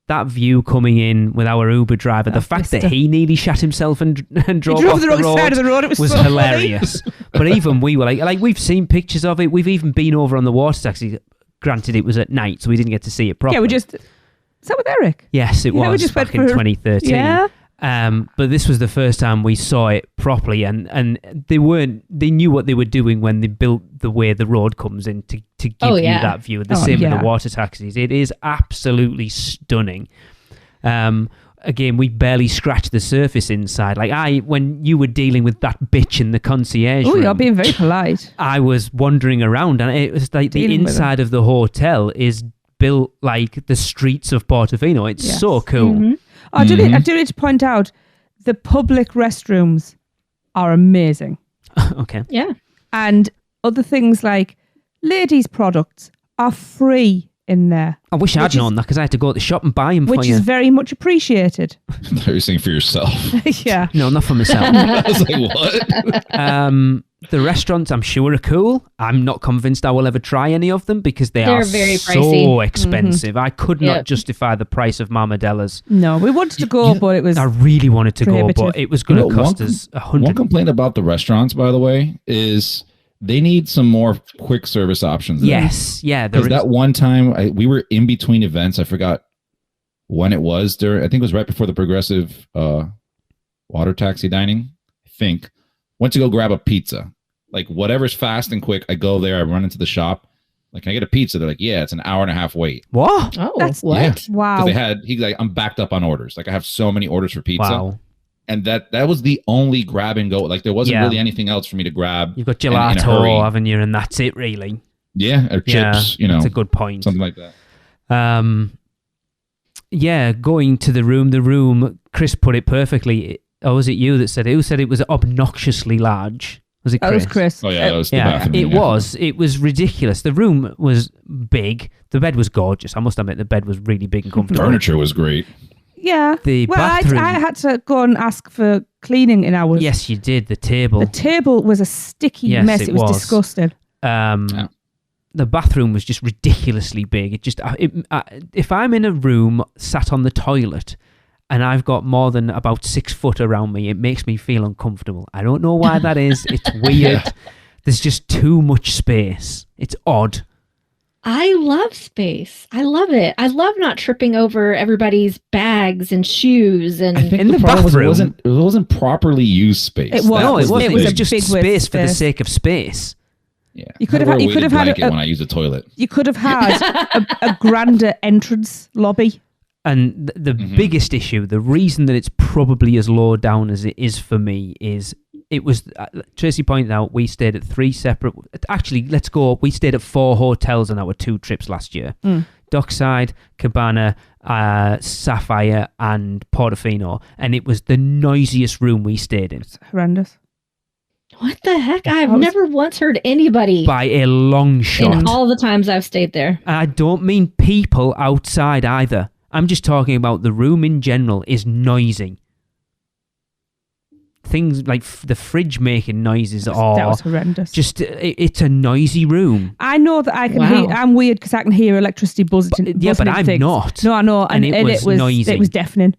that view coming in with our Uber driver, the fact that he nearly shat himself and drove off the wrong side of the road, it was so hilarious. But even we were like we've seen pictures of it. We've even been over on the water taxi. Granted, it was at night, so we didn't get to see it properly. Yeah, is that with Eric? Yes, it was. We just back in 2013. Yeah. But this was the first time we saw it properly, and they knew what they were doing when they built the way the road comes in to give you that view. The same with the water taxis. It is absolutely stunning. Again, we barely scratched the surface inside. When you were dealing with that bitch in the concierge room, you're being very polite. I was wandering around, and it was like the inside of the hotel is built like the streets of Portofino. It's so cool. Mm-hmm. I do need to point out the public restrooms are amazing. Okay. Yeah. And other things like ladies' products are free in there. I wish I'd known that because I had to go to the shop and buy them for you. Which is very much appreciated. You're saying for yourself. Yeah. No, not for myself. I was like, what? The restaurants, I'm sure, are cool. I'm not convinced I will ever try any of them because they're very so pricey. expensive. I could not justify the price of Marmadella's. No, we wanted to go, but it was I really wanted to prohibitive. go, but it was going to cost us $100. One complaint about the restaurants, by the way, is they need some more quick service options. Yes, yeah. Because that one time we were in between events, I forgot when it was during, I think it was right before the progressive water taxi dining, I think. Went to go grab a pizza. Like whatever's fast and quick, I go there, I run into the shop. Like, can I get a pizza? They're like, yeah, it's an hour and a half wait. What? Oh, That's- what? Yeah. Wow. He's like, I'm backed up on orders. Like I have so many orders for pizza. Wow. And that was the only grab and go. Like there wasn't really anything else for me to grab. You've got in a hurry. gelato, haven't you? And that's it, really. Yeah, or chips, That's a good point. something like that. Going to the room, Chris put it perfectly. Or was it you that said it? Who said it was obnoxiously large? Was it Chris? That was Chris. Oh yeah, that was the Yeah, bathroom. it yeah. was. It was ridiculous. The room was big. The bed was gorgeous. I must admit, the bed was really big and comfortable. Furniture was great. Yeah. The Well, bathroom. I had to go and ask for cleaning in ours. Yes, you did. The table. The table was a sticky Yes, mess. it It was was. disgusting. Yeah. The bathroom was just ridiculously big. If I'm in a room sat on the toilet and I've got more than about 6 foot around me, it makes me feel uncomfortable. I don't know why that is. It's weird. Yeah. There's just too much space. It's odd. I love space. I love it. I love not tripping over everybody's bags and shoes. And I think In the problem was bathroom- it wasn't properly used space. It was. That No, it the wasn't. It thing. was just big width space for the space. sake of space. Yeah. You could I have wear had- a you could weighted have had blanket a- when I use the toilet. You could have had a grander entrance lobby. And the Mhm. biggest issue, the reason that it's probably as low down as it is for me is it was, Tracy pointed out, we stayed at 3 separate, actually, we stayed at 4 hotels on our 2 trips last year. Dockside, Cabana, Sapphire, and Portofino. And it was the noisiest room we stayed in It's horrendous. what the heck? I've was- never once heard anybody by a long shot. in all the times I've stayed there. And I don't mean people outside either. I'm just talking about the room in general is noisy. Things like the fridge making noises That or was horrendous. just it's a noisy room. I know that I can Wow. hear. I'm weird because I can hear electricity buzzing. But in I'm things. not. No, I know, And it was noisy. It was deafening.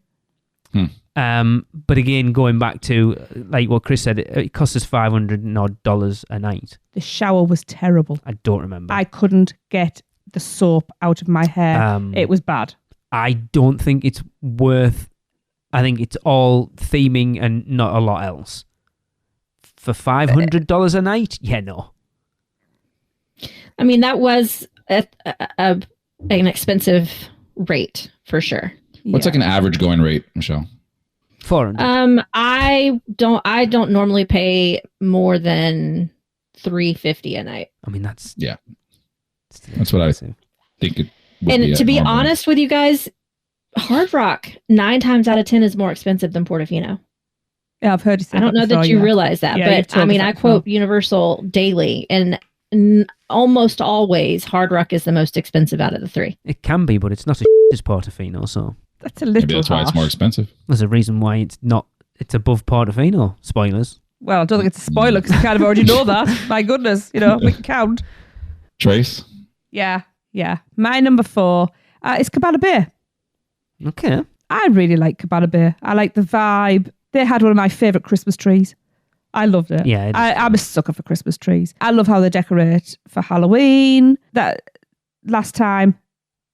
But again, going back to like what Chris said, it cost us $500 a night. The shower was terrible. I don't remember. I couldn't get the soap out of my hair. It was bad. I don't think it's worth. I think it's all theming and not a lot else. For $500 a night? Yeah, no. I mean, that was an expensive rate for sure. What's like an average going rate, Michelle? 400. I don't normally pay more than $350 a night. I mean, that's Yeah. still That's what I expensive. think it would And to be normally. honest with you guys, Hard Rock 9 times out of 10 is more expensive than Portofino. Yeah, I've heard you say I don't know before, that you yeah. realize that, Yeah, you've but told I us mean, that I before. quote Universal daily, and almost always Hard Rock is the most expensive out of the 3. It can be, but it's not as Portofino, so That's a little Maybe that's why it's harsh. more expensive. there's a reason why it's not. It's above Portofino. Spoilers. Well, I don't think it's a spoiler because you kind of already know that. My goodness, we can count. Trace? Yeah. My number 4 is Cabana Bay. Okay. I really like Cabana Bay. I like the vibe. They had one of my favourite Christmas trees. I loved it. Yeah, it is I'm a sucker for Christmas trees. I love how they decorate for Halloween. That last time,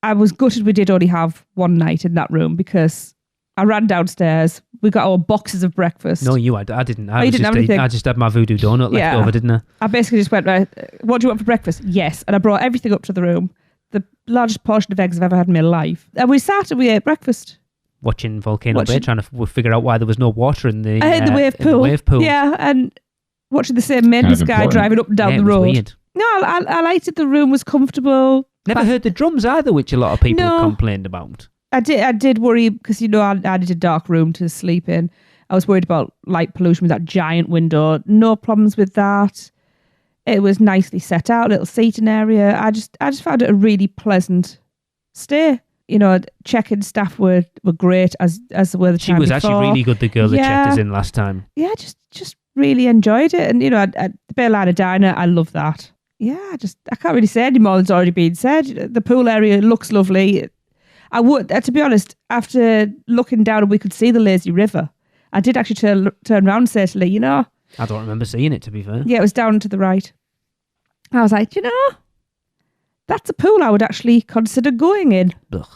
I was gutted we did only have one night in that room because I ran downstairs. We got our boxes of breakfast. No, I didn't. Oh, you didn't have anything? I just had my voodoo donut left Yeah. over, didn't I? I basically just went, right, what do you want for breakfast? Yes. And I brought everything up to the room. The largest portion of eggs I've ever had in my life. And we sat and we ate breakfast. Watching Volcano Bay, Watching- trying to figure out why there was no water in the, In the wave in the pool. wave pool. Yeah, and watching the same maintenance Kind of guy important. driving up and down Yeah, the it was road. weird. No, I liked it. The room was comfortable. Never heard the drums either, which a lot of people No. complained about. I did worry because I needed a dark room to sleep in. I was worried about light pollution with that giant window. No problems with that. It was nicely set out, little seating area. I just found it a really pleasant stay. Check-in staff were great as were the She time was before. actually really good, the girl that Yeah. checked us in last time. Yeah, just really enjoyed it. And at the Bay Liner Diner, I love that. Yeah, I can't really say any more than's already been said. The pool area looks lovely. I would, to be honest, after looking down and we could see the lazy river, I did actually turn around and say to Lee, I don't remember seeing it, to be fair. yeah, it was down to the right. I was like, that's a pool I would actually consider going in. Ugh.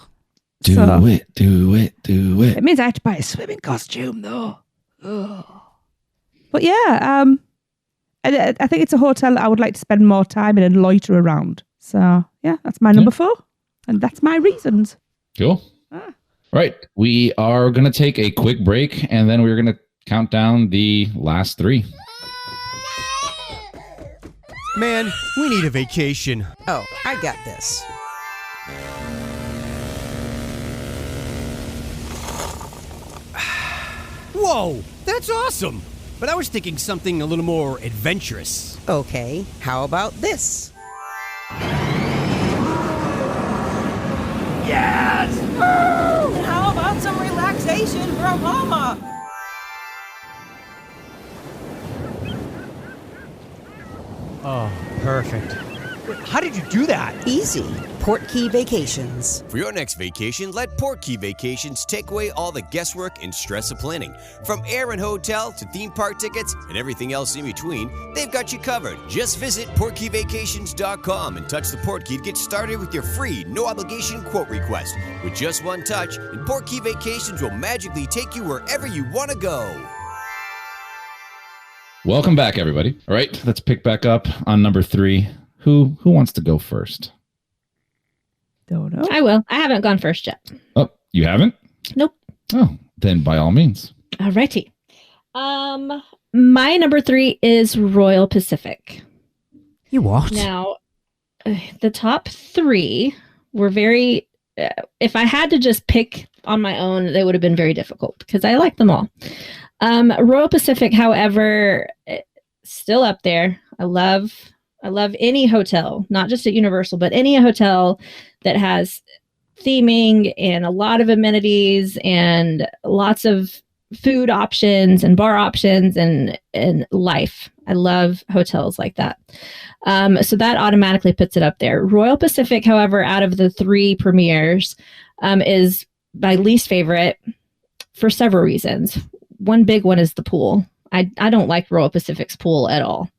Do it. It means I have to buy a swimming costume, though. Ugh. But yeah, I think it's a hotel that I would like to spend more time in and loiter around. So yeah, that's my number 4. And that's my reasons. Cool. Right. We are going to take a quick break, and then we're going to count down the last 3. Man, we need a vacation. Oh, I got this. Whoa, that's awesome. But I was thinking something a little more adventurous. Okay, how about this? Yes! And how about some relaxation from Mama? Oh, perfect. Wait, how did you do that? Easy. PortKey Vacations. For your next vacation, let PortKey Vacations take away all the guesswork and stress of planning. From air and hotel to theme park tickets and everything else in between, they've got you covered. Just visit PortKeyVacations.com and touch the PortKey to get started with your free, no-obligation quote request. With just one touch, and PortKey Vacations will magically take you wherever you want to go. Welcome back, everybody. All right, let's pick back up on number 3. Who wants to go first? Don't know. I will. I haven't gone first yet. Oh, you haven't? Nope. Oh, then by all means. Alrighty. My number 3 is Royal Pacific. You what? Now, the top 3 were very. If I had to just pick on my own, they would have been very difficult because I like them all. Royal Pacific, however, still up there. I love any hotel, not just at Universal, but any hotel that has theming and a lot of amenities and lots of food options and bar options and life. I love hotels like that. So that automatically puts it up there. Royal Pacific, however, out of the 3 premieres, is my least favorite for several reasons. One big one is the pool. I don't like Royal Pacific's pool at all.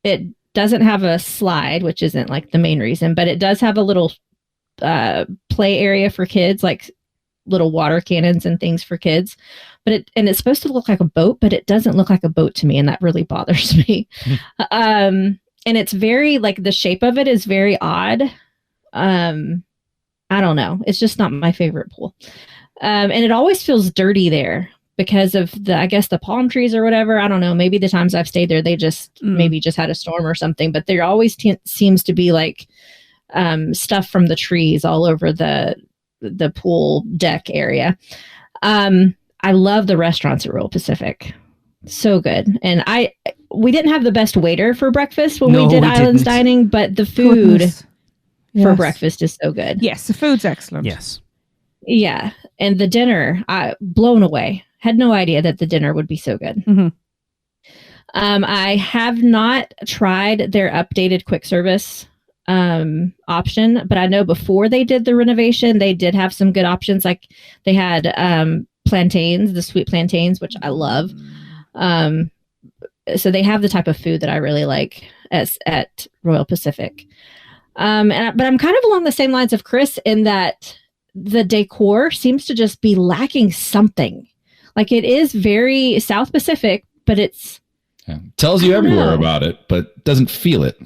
It doesn't have a slide, which isn't like the main reason, but it does have a little play area for kids, like little water cannons and things for kids. But it's supposed to look like a boat, but it doesn't look like a boat to me, and that really bothers me. And it's very like the shape of it is very odd. I don't know. It's just not my favorite pool. And it always feels dirty there because of the palm trees or whatever. I don't know. Maybe the times I've stayed there, they just maybe just had a storm or something, but there always seems to be like stuff from the trees all over the pool deck area. I love the restaurants at Royal Pacific. So good. And we didn't have the best waiter for breakfast when we did Islands Dining, but the food for breakfast is so good. Yes, the food's excellent. Yes. Yeah. And the dinner, blown away. Had no idea that the dinner would be so good. Mm-hmm. I have not tried their updated quick service option, but I know before they did the renovation, they did have some good options. Like they had plantains, the sweet plantains, which I love. So they have the type of food that I really like at Royal Pacific. But I'm kind of along the same lines of Chris in that the decor seems to just be lacking something. Like it is very South Pacific, but it's tells you everywhere about it, but doesn't feel it.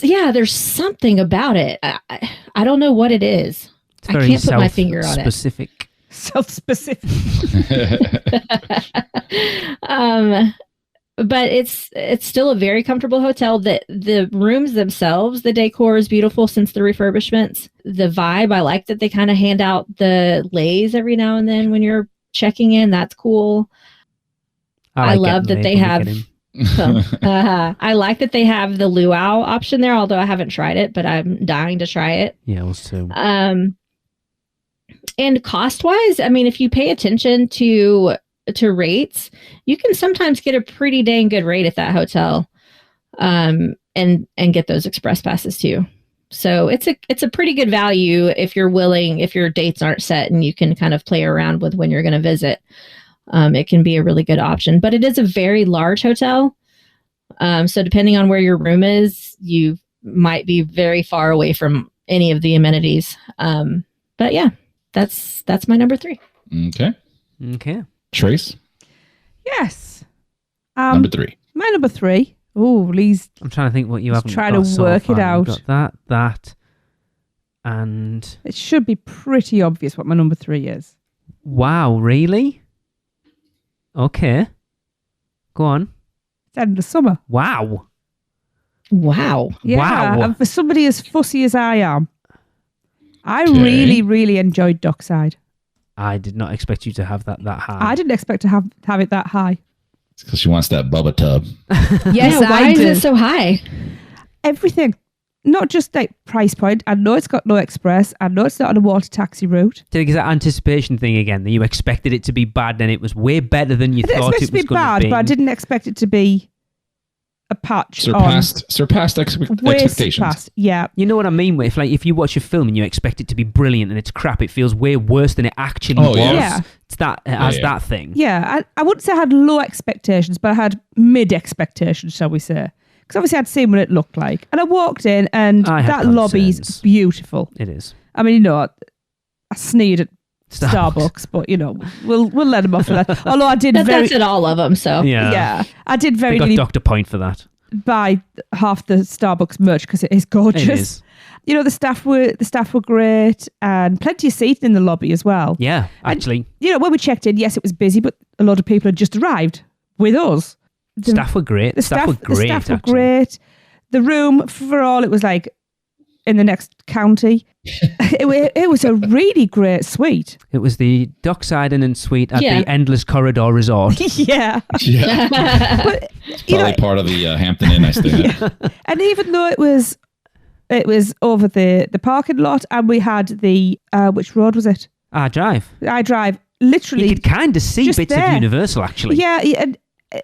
There's something about it. I don't know what it is. I can't put my finger on it. Self-specific. But it's still a very comfortable hotel. The rooms themselves, the decor is beautiful since the refurbishments. The vibe, I like that they kind of hand out the lays every now and then when you're checking in. That's cool. I love that they have. I like that they have the luau option there, although I haven't tried it, but I'm dying to try it. Yeah, us too. And cost wise, I mean, if you pay attention to rates, you can sometimes get a pretty dang good rate at that hotel, and get those express passes too. So it's a pretty good value if you're willing, if your dates aren't set and you can kind of play around with when you're going to visit. It can be a really good option, but it is a very large hotel. So depending on where your room is, you might be very far away from any of the amenities. But But yeah, that's my number 3. Okay. Trace, Yes. number 3. My number 3. Oh, Lee's I'm trying to think what you Just haven't trying got to so work it far. You've out. got that, and it should be pretty obvious what my number 3 is. wow, really? Okay. Go on. It's end of summer. Wow. Wow. Yeah. Wow. And for somebody as fussy as I am, I Okay. really, really enjoyed Dockside. I did not expect you to have that high. I didn't expect to have it that high. It's because she wants that Bubba tub. Yes, Yeah, why I is did. it so high? Everything. Not just like price point. I know it's got no express. I know it's not on a water taxi route. Is that anticipation thing again, that you expected it to be bad and it was way better than you I didn't thought expect it it to be was going to bad, be? but I didn't expect it to be a patch Surpassed way expectations. surpassed. Yeah. You know what I mean? If you watch a film and you expect it to be brilliant and it's crap, it feels way worse than it actually was. yeah. It's that, it has yeah. that thing. Yeah, I wouldn't say I had low expectations, but I had mid expectations, shall we say. Because obviously I'd seen what it looked like. And I walked in and I had that lobby's concerns. beautiful. It is. I mean, I sneered at Starbucks, but, we'll let them off for that. Although I did That's at all of them. So Yeah. I did very They got nearly Dr. Point for that. buy half the Starbucks merch because it is gorgeous. It is. The staff were great and plenty of seating in the lobby as well. Yeah, actually. When we checked in, yes, it was busy, but a lot of people had just arrived with us. Staff were great. The Staff were great, were actually. great. The room, for all, it was like in the next county. it was a really great suite. It was the Dockside Inn and Suite at Yeah. the Endless Corridor Resort. Yeah. Yeah. But, Probably part of the Hampton Inn I stayed at. and even though it was over the parking lot, and we had the, which road was it? I drive. I drive, literally. You could kind of see just bits there. of Universal, actually. Yeah, and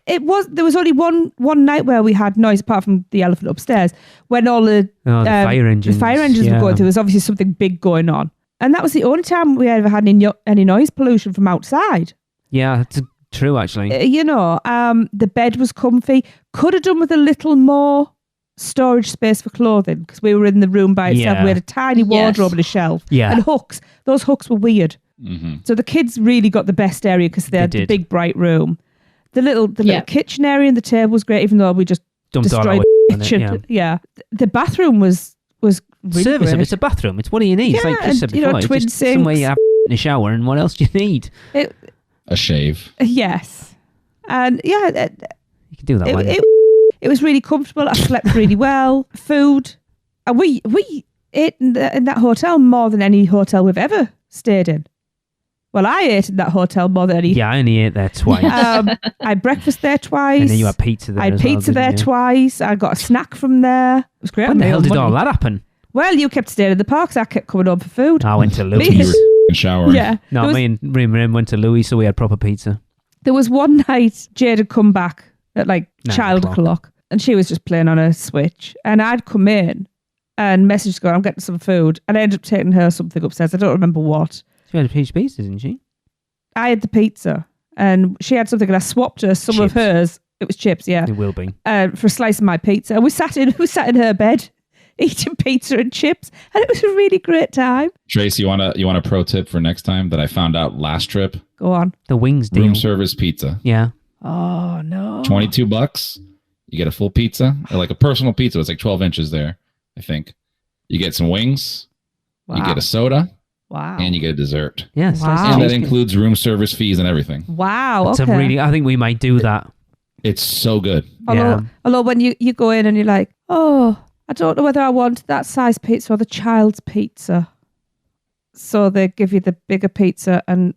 there was only one night where we had noise apart from the elephant upstairs when all the fire engines. the fire engines were going through. There was obviously something big going on, and that was the only time we ever had any noise pollution from outside. Yeah, that's true, actually. The bed was comfy. Could have done with a little more storage space for clothing because we were in the room by itself. Yeah. We had a tiny wardrobe and a shelf. Yeah. And hooks. Those hooks were weird. Mm-hmm. So the kids really got the best area because they had the did. big bright room. The little kitchen area and the table was great, even though we just Dumped all destroyed our the in it, kitchen. Yeah. The bathroom was really Service great. it's a bathroom. It's what do you need? It's Yeah, like Chris said and, before. twin just somewhere you sinks. have in a shower, and what else do you need? A shave. Yes. And yeah, You can do that one. it was really comfortable. I slept really well. Food. And we ate in that hotel more than any hotel we've ever stayed in. Well, I ate in that hotel more than any. Yeah, I only ate there twice. I had breakfast there twice. And then you had pizza there. I had as well, pizza there didn't you? twice. I got a snack from there. It was great. When the I made hell did money. all that happen? Well, you kept staying in the parks. I kept coming home for food. I went to You Louis. were showering. Yeah. No, There was- me and Rim went to Louis, so we had proper pizza. There was one night Jade had come back at like 9 child o'clock and she was just playing on her Switch. And I'd come in and messaged her, I'm getting some food. And I ended up taking her something upstairs. I don't remember what. She had a huge pizza, didn't she? I had the pizza and she had something and I swapped her some of Chips. hers. It was chips, yeah. It will be. For a slice of my pizza. And we sat in her bed eating pizza and chips. And it was a really great time. Trace, you want a pro tip for next time that I found out last trip? Go on. The wings deal. Room service pizza. Yeah. Oh, no. $22. You get a full pizza, or like a personal pizza. It's like 12 inches there, I think. You get some wings. Wow. You get a soda. Wow. And you get a dessert. Yeah. Wow. And that includes room service fees and everything. Wow. That's okay. I think we might do that. It's so good. Although when you go in and you're like, oh, I don't know whether I want that size pizza or the child's pizza. So they give you the bigger pizza and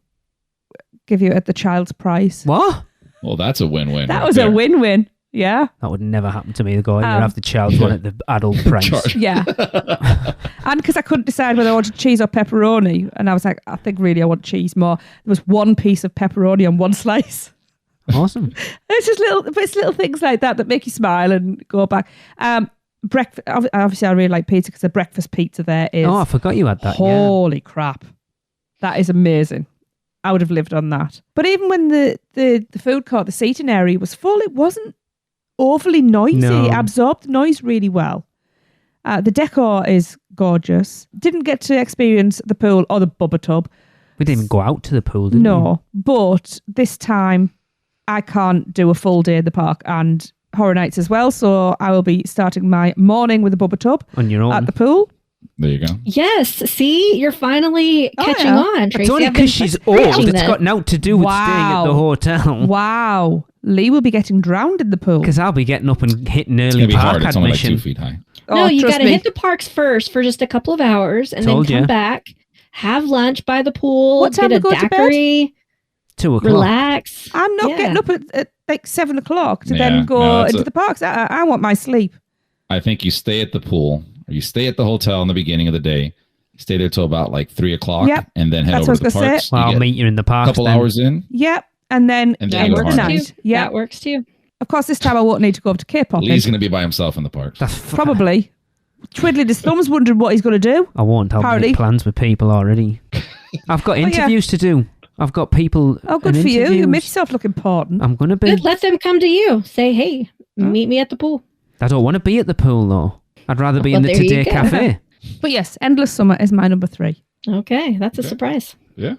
give you it at the child's price. What? Well, that's a win-win. That right was there. a win-win. Yeah. That would never happen to me. They go, you have the child's one at the adult price. Charge. Yeah. And because I couldn't decide whether I wanted cheese or pepperoni. And I was like, I think really I want cheese more. There was one piece of pepperoni on one slice. Awesome. It's just little things like that make you smile and go back. Breakfast. Obviously, I really like pizza because the breakfast pizza there is. Oh, I forgot you had that. Holy crap. That is amazing. I would have lived on that. But even when the food court, the seating area was full, it wasn't overly noisy. No. It absorbed the noise really well. The decor is gorgeous. Didn't get to experience the pool or the bubba tub. We didn't even go out to the pool, did we? No, but this time I can't do a full day in the park and Horror Nights as well. So I will be starting my morning with a bubba tub On your own. at the pool. There you go. Yes. See, you're finally catching on, Tracy. It's only I've been because she's preaching old. It's this. got nothing to do with staying at the hotel. Wow. Lee will be getting drowned in the pool. Because I'll be getting up and hitting It's early going to be park hard. It's only like admission. 2 feet high. No, you trust got to me. hit the parks first for just a couple of hours and Told then come ya. back, have lunch by the pool, What time get a to go to bed? daiquiri, 2 o'clock. relax. I'm not Yeah. getting up at like 7 o'clock to Yeah, then go no, it's into the parks. I want my sleep. I think you stay at the pool or you stay at the hotel in the beginning of the day, stay there till about like 3 o'clock, Yep. and then head That's over what to I the was gonna parks. Well, I'll You get meet you in the a park. couple hours in. Yep. And then And That then you go works hard. too. night. Yeah. That works too. Of course, this time I won't need to go up to K-pop. Lee's going to be by himself in the parks. Probably. Twiddling his thumbs, wondering what he's going to do. I won't. I'll Apparently. make plans with people already. I've got yeah. interviews to do. I've got people. Oh, good and for you. You interviews. make yourself look important. I'm going to be. Good. Let them come to you. Say, hey, meet me at the pool. I don't want to be at the pool though. I'd rather be in Well, the there you Today go. Cafe. But yes, Endless Summer is my number 3. Okay, that's a surprise. Yeah.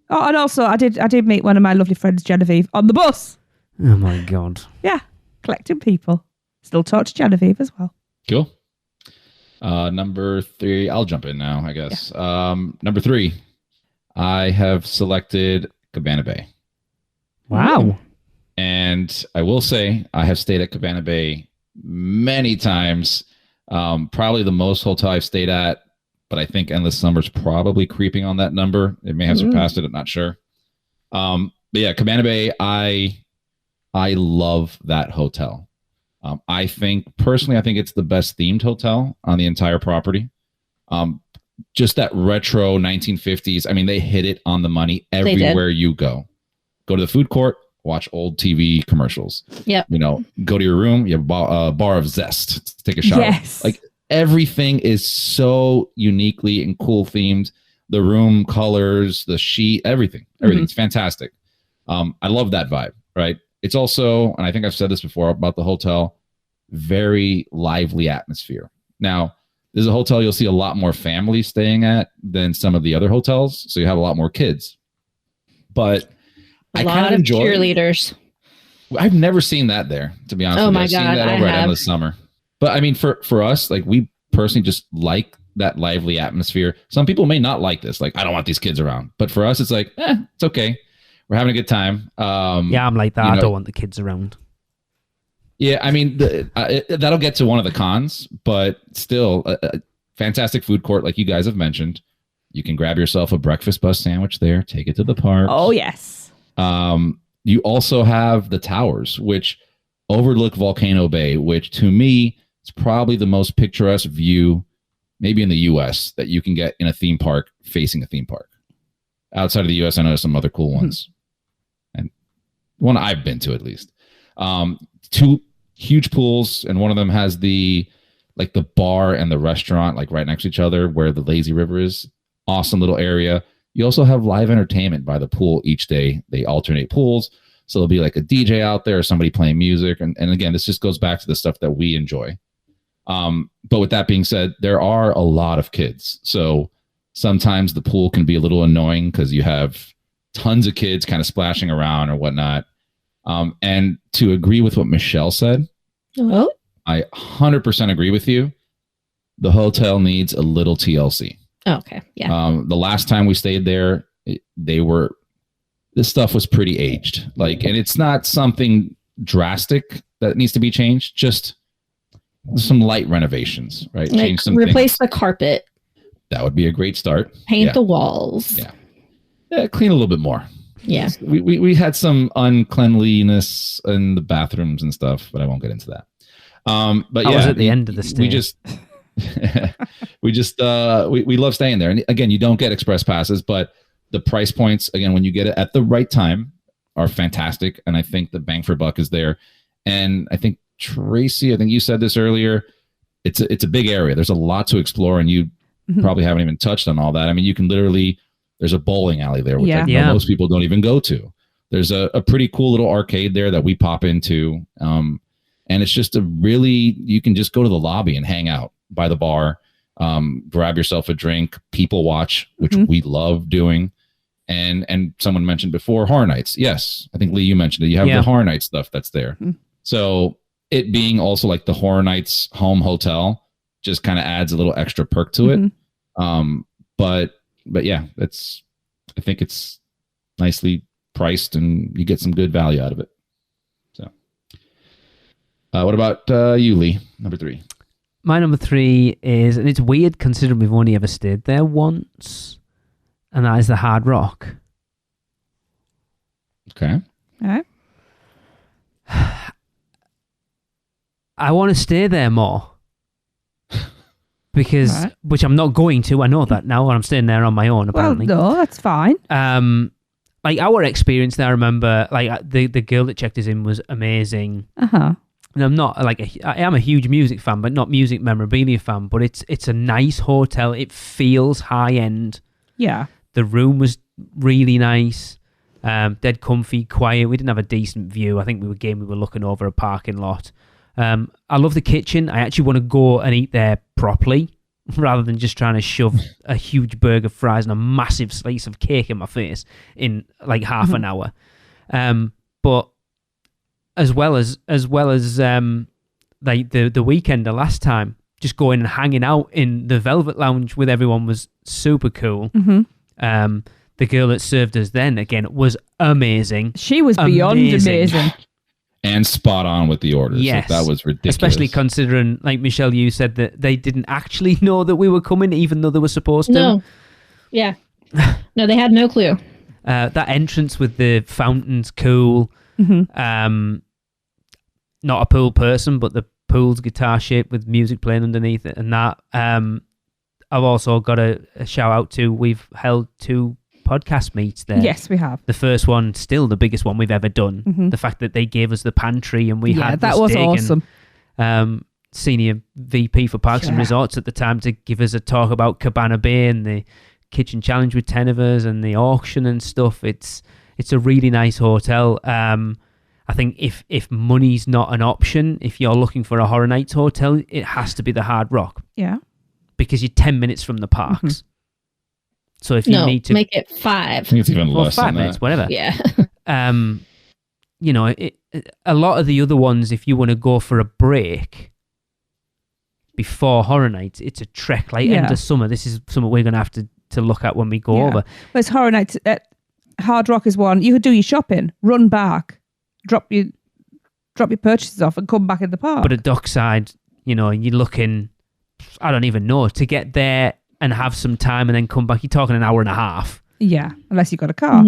Oh, and also I did meet one of my lovely friends, Genevieve, on the bus. Oh my god. Yeah, collecting people. Still talk to Genevieve as well. Cool. Number 3, I'll jump in now, I guess. Number 3, I have selected Cabana Bay. Wow. And I will say I have stayed at Cabana Bay many times. Probably the most hotel I've stayed at, but I think Endless Summer's probably creeping on that number. It may have surpassed it. I'm not sure. But yeah, Cabana Bay, I love that hotel. I think it's the best themed hotel on the entire property. Just that retro 1950s. I mean, they hit it on the money everywhere you go. Go to the food court, watch old TV commercials. Yep. Go to your room, you have a bar of zest to take a shower. Yes. Like everything is so uniquely and cool themed. The room colors, the sheet, everything's fantastic. I love that vibe, right? It's also, and I think I've said this before about the hotel, very lively atmosphere. Now, this is a hotel you'll see a lot more families staying at than some of the other hotels. So you have a lot more kids. But I kind of enjoy cheerleaders. I've never seen that there, to be honest Oh with you. my I've seen God, that I over at have. Endless Summer. But I mean, for us, like we personally just like that lively atmosphere. Some people may not like this. Like, I don't want these kids around. But for us, it's like, it's okay. We're having a good time. Yeah, I'm like that. I don't want the kids around. Yeah, I mean, that'll get to one of the cons, but still, a fantastic food court, like you guys have mentioned. You can grab yourself a breakfast bus sandwich there, take it to the park. Oh, yes. You also have the towers, which overlook Volcano Bay, which to me is probably the most picturesque view, maybe in the U.S., that you can get in a theme park facing a theme park. Outside of the U.S., I know there's some other cool ones. And one I've been to, at least. 2 huge pools, and one of them has the bar and the restaurant like right next to each other where the lazy river is. Awesome little area. You also have live entertainment by the pool each day. They alternate pools, so there'll be like a DJ out there or somebody playing music, and again, this just goes back to the stuff that we enjoy. But with that being said, there are a lot of kids, so sometimes the pool can be a little annoying because you have tons of kids kind of splashing around or whatnot. And to agree with what Michelle said, Oh, I 100% agree with you. The hotel needs a little TLC. okay. Yeah. The last time we stayed there, this stuff was pretty aged. And it's not something drastic that needs to be changed. Just some light renovations, right? Like Change some replace things. the carpet, That would be a great start. paint Yeah. the walls. Yeah, clean a little bit more. Yeah. We had some uncleanliness in the bathrooms and stuff, but I won't get into that. But I yeah, was at the end of the stay. we love staying there. And again, you don't get express passes, but the price points, again, when you get it at the right time, are fantastic. And I think the bang for buck is there. And I think Tracy, I think you said this earlier, it's a big area. There's a lot to explore, and you probably haven't even touched on all that. I mean, you can literally, there's a bowling alley there, which I know most people don't even go to. There's a pretty cool little arcade there that we pop into. And it's just you can just go to the lobby and hang out. by the bar, grab yourself a drink, people watch, which we love doing. And someone mentioned before horror nights. Yes, I think Lee, you mentioned it. You have the horror night stuff that's there. So it being also like the horror nights home hotel just kind of adds a little extra perk to it. But yeah, I think it's nicely priced and you get some good value out of it. So what about you, Lee? Number 3. My number 3 is, and it's weird considering we've only ever stayed there once, and that is the Hard Rock. Okay. All right. I want to stay there more. Because, which I'm not going to, I know that now, and I'm staying there on my own, apparently. Well, no, that's fine. Like, our experience there, I remember, like, the girl that checked us in was amazing. And I'm not, like, I am a huge music fan, but not music memorabilia fan, but it's a nice hotel. It feels high-end. Yeah. The room was really nice, dead comfy, quiet. We didn't have a decent view. I think we were looking over a parking lot. I love the kitchen. I actually want to go and eat there properly rather than just trying to shove a huge burger, fries, and a massive slice of cake in my face in like half an hour. But as well as like the weekend, the last time, just going and hanging out in the Velvet Lounge with everyone was super cool. The girl that served us then, again, was amazing. She was beyond amazing. And spot on with the orders. Yes. Like, that was ridiculous. Especially considering, like Michelle, you said that they didn't actually know that we were coming, even though they were supposed to. No. Yeah. No, they had no clue. That entrance with the fountains, cool. Not a pool person, but the pool's guitar shape with music playing underneath it and that. I've also got a shout out to, we've held 2 podcast meets there. Yes, we have. The first one, still the biggest one we've ever done. The fact that they gave us the pantry and we had that was awesome. Senior VP for Parks and Resorts at the time to give us a talk about Cabana Bay and the kitchen challenge with 10 of us and the auction and stuff. It's a really nice hotel. I think if money's not an option, if you're looking for a Horror Nights hotel, it has to be the Hard Rock. Yeah. Because you're 10 minutes from the parks. So if you need to make it 5, I think it's even less 5 than minutes, that. whatever. Yeah. You know, a lot of the other ones, if you want to go for a break before Horror Nights, it's a trek. Like end of summer, this is something we're going to have to look at when we go over. Well, it's Horror Nights. Hard Rock is one. You could do your shopping, run back, drop your purchases off, and come back in the park. But at Dockside, you know, you're looking, I don't even know, to get there and have some time and then come back, you're talking an hour and a half. Yeah, unless you've got a car.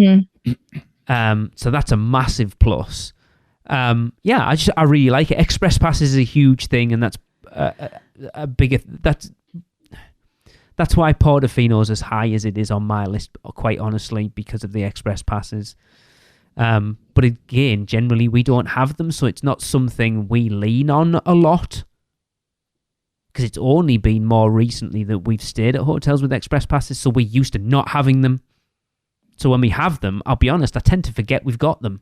So that's a massive plus. I really like it. Express passes is a huge thing, and that's a bigger. That's why Portofino's as high as it is on my list, quite honestly, because of the express passes. But again, generally we don't have them, so it's not something we lean on a lot. Because it's only been more recently that we've stayed at hotels with express passes, so we're used to not having them. So when we have them, I'll be honest, I tend to forget we've got them.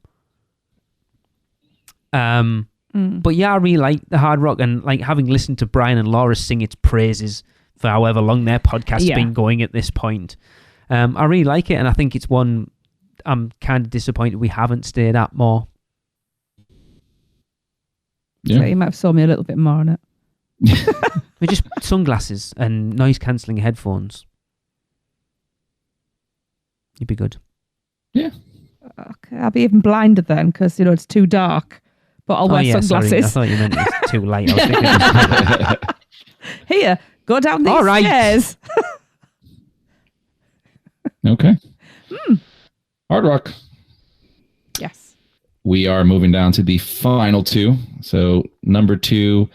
But yeah, I really like the Hard Rock, and like having listened to Brian and Laura sing its praises for however long their podcast's been going at this point. I really like it, and I think it's one I'm kind of disappointed we haven't stayed at more. Yeah. So you might have sold me a little bit more on it. We're just sunglasses and noise-cancelling headphones. You'd be good. Yeah. Okay, I'll be even blinder then because, you know, it's too dark. But I'll wear sunglasses. Sorry. I thought you meant it's too light. I was thinking Here, go down these stairs. Okay. Hard Rock. Yes. We are moving down to the final 2. So number 2,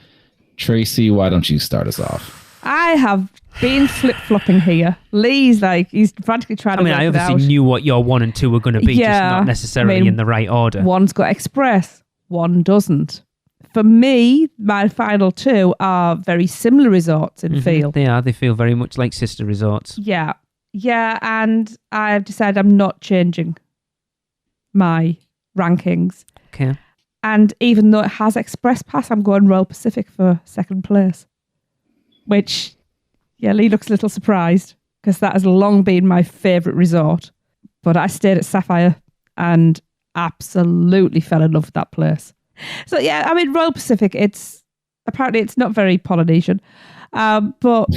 Tracy, why don't you start us off? I have been flip-flopping here. Lee's like, he's practically trying to work I obviously knew what your 1 and 2 were going to be, just not necessarily in the right order. One's got express, one doesn't. For me, my final 2 are very similar resorts in feel. They are. They feel very much like sister resorts. Yeah. Yeah, and I've decided I'm not changing my rankings. Okay. And even though it has Express Pass, I'm going Royal Pacific for second place. which, yeah, Lee looks a little surprised because that has long been my favourite resort. But I stayed at Sapphire and absolutely fell in love with that place. So yeah, I mean, Royal Pacific, apparently it's not very Polynesian, but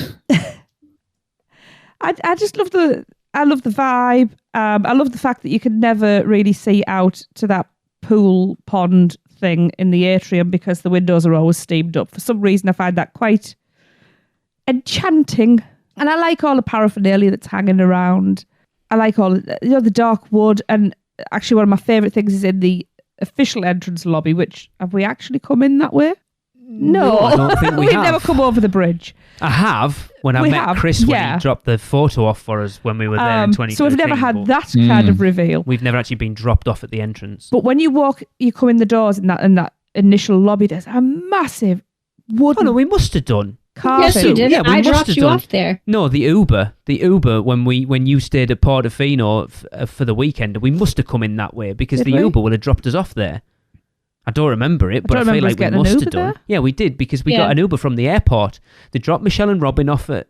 I just love the vibe. I love the fact that you can never really see out to that pool pond thing in the atrium because the windows are always steamed up. For some reason, I find that quite enchanting, and I like all the paraphernalia that's hanging around. I like all the dark wood, and actually one of my favourite things is in the official entrance lobby, which have we actually come in that way? No, I don't think we've never come over the bridge. I have when I met Chris when he dropped the photo off for us when we were there in 2013. So we've never had that kind of reveal. We've never actually been dropped off at the entrance. But when you come in the doors in that initial lobby, there's a massive wooden. Oh no, we must have done. Carving. Yes, you did. Yeah, I dropped you off there. No, the Uber when you stayed at Portofino for the weekend, we must have come in that way because the Uber would have dropped us off there. I don't remember it, but I feel like we must have done. Yeah, we did because we got an Uber from the airport. They dropped Michelle and Robin off at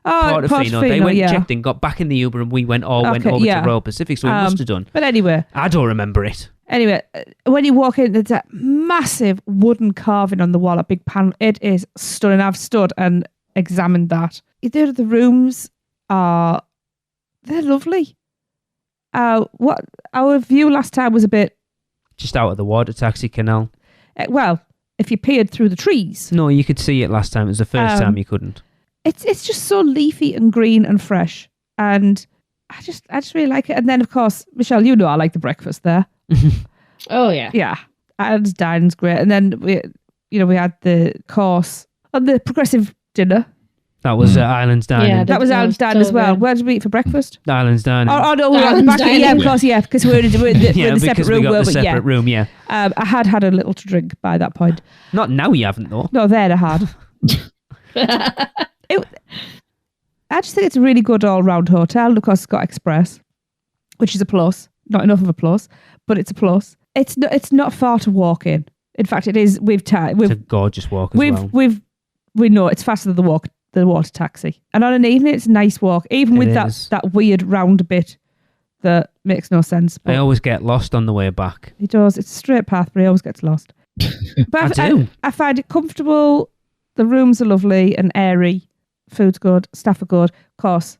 Portofino. They went checked in, got back in the Uber, and we went over to Royal Pacific. So we must have done. But anyway, I don't remember it. Anyway, when you walk in, there's that massive wooden carving on the wall, a big panel. It is stunning. I've stood and examined that. The rooms they're lovely. What our view last time was a bit just out of the water taxi canal. Well, if you peered through the trees. No, you could see it last time. It was the first time you couldn't. It's just so leafy and green and fresh, and I just really like it. And then of course, Michelle, you know I like the breakfast there. Oh yeah, yeah. And dining's great. And then we had the course and the progressive dinner. That was Islands Dining. Yeah, that was Islands Dining as well. Good. Where did we eat for breakfast? Islands Dining. Oh no, we were at the back. Yeah, of course, yeah, because we're in the separate room. We got the separate room. Yeah. I had a little to drink by that point. Not now. You haven't though. No, then I had. I just think it's a really good all-round hotel. Of course, it's got express, which is a plus. Not enough of a plus, but it's a plus. It's not far to walk in. In fact, it is. It's a gorgeous walk as well. We know it's faster than the water taxi. And on an evening, it's a nice walk, even with that weird round bit that makes no sense. I always get lost on the way back. He does. It's a straight path, but he always gets lost. But I find it comfortable. The rooms are lovely and airy. Food's good. Staff are good. Of course,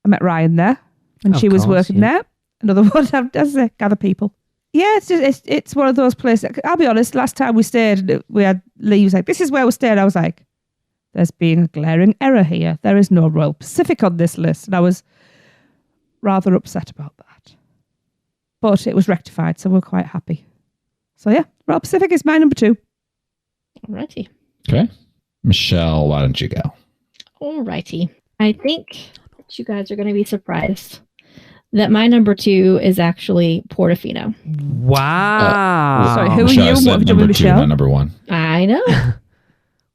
I met Ryan there when she was working there. Another one, as I gather people. Yeah, it's one of those places. I'll be honest, last time we stayed, we had Lee was like, this is where we're staying. I was like, there's been a glaring error here. There is no Royal Pacific on this list. And I was rather upset about that. But it was rectified, so we're quite happy. So yeah, Royal Pacific is my number 2. Alrighty. Okay. Michelle, why don't you go? Alrighty. I think that you guys are going to be surprised that my number 2 is actually Portofino. Wow. Sorry, who are you? What have you done with Michelle? My number 1. I know.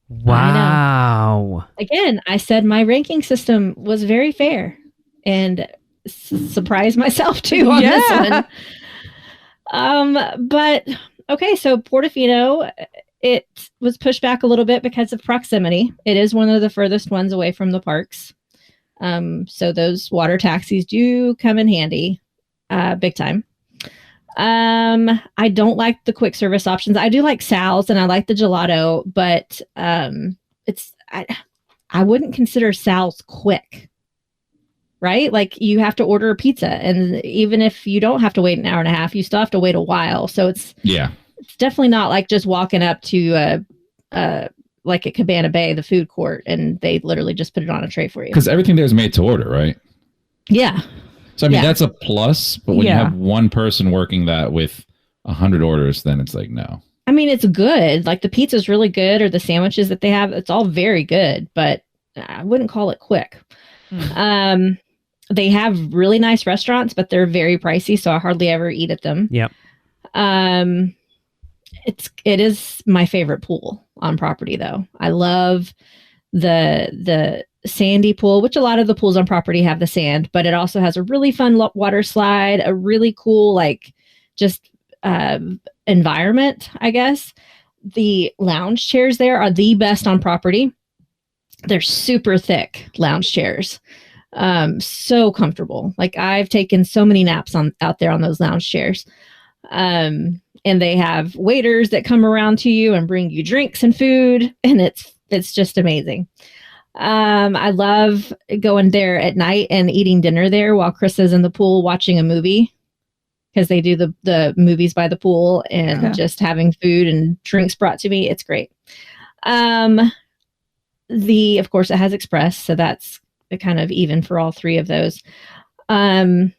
Wow. Again, I said my ranking system was very fair and surprised myself too on this one. But okay, so Portofino, it was pushed back a little bit because of proximity. It is one of the furthest ones away from the parks. So those water taxis do come in handy, big time. I don't like the quick service options. I do like Sal's and I like the gelato, but I wouldn't consider Sal's quick, right? Like you have to order a pizza, and even if you don't have to wait an hour and a half, you still have to wait a while. So it's definitely not like just walking up to like at Cabana Bay, the food court, and they literally just put it on a tray for you. Because everything there is made to order, right? Yeah. So I mean that's a plus, but when you have one person working that with 100 orders, then it's like no. I mean, it's good. Like the pizza's really good, or the sandwiches that they have, it's all very good, but I wouldn't call it quick. They have really nice restaurants, but they're very pricey, so I hardly ever eat at them. Yep. It is my favorite pool on property, though. I love the sandy pool, which a lot of the pools on property have the sand, but it also has a really fun water slide, a really cool just environment, I guess. The lounge chairs there are the best on property. They're super thick lounge chairs. So comfortable. Like I've taken so many naps out there on those lounge chairs. And they have waiters that come around to you and bring you drinks and food, and it's just amazing. I love going there at night and eating dinner there while Chris is in the pool watching a movie, because they do the movies by the pool, and just having food and drinks brought to me. It's great. Of course it has express, so that's kind of even for all three of those. It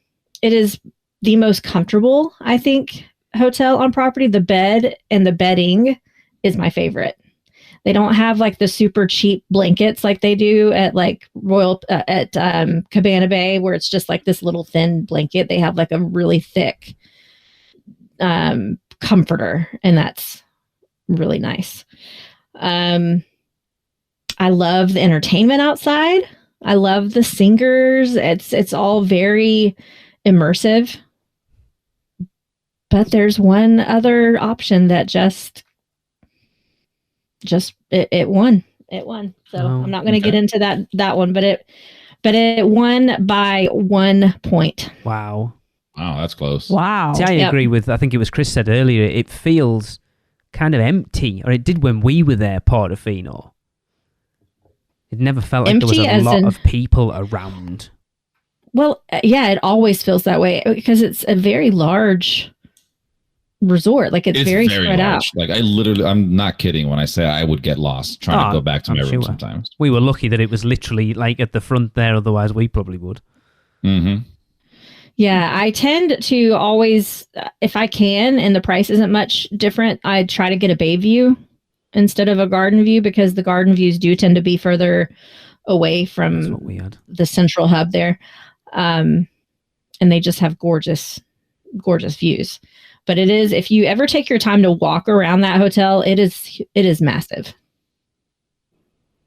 is the most comfortable, I think, hotel on property. The bed and the bedding is my favorite. They don't have like the super cheap blankets like they do at like Cabana Bay, where it's just like this little thin blanket. They have like a really thick comforter, and that's really nice. I love the entertainment outside. I love the singers. It's all very immersive. But there's one other option that it won. It won. So I'm not going to get into that one, but it won by 1 point. Wow, that's close. Wow. See, I agree with, I think it was Chris said earlier, it feels kind of empty, or it did when we were there, Portofino. It never felt like there was a lot of people around. Well, yeah, it always feels that way because it's a very large resort. Like it's very spread out. Like I'm not kidding when I say I would get lost trying to go back to my room sometimes. We were lucky that it was literally like at the front there, otherwise we probably would. Mm-hmm. Yeah, I tend to always, if I can, and the price isn't much different, I try to get a bay view instead of a garden view, because the garden views do tend to be further away from the central hub there. And they just have gorgeous, gorgeous views. But it is, if you ever take your time to walk around that hotel, it is massive.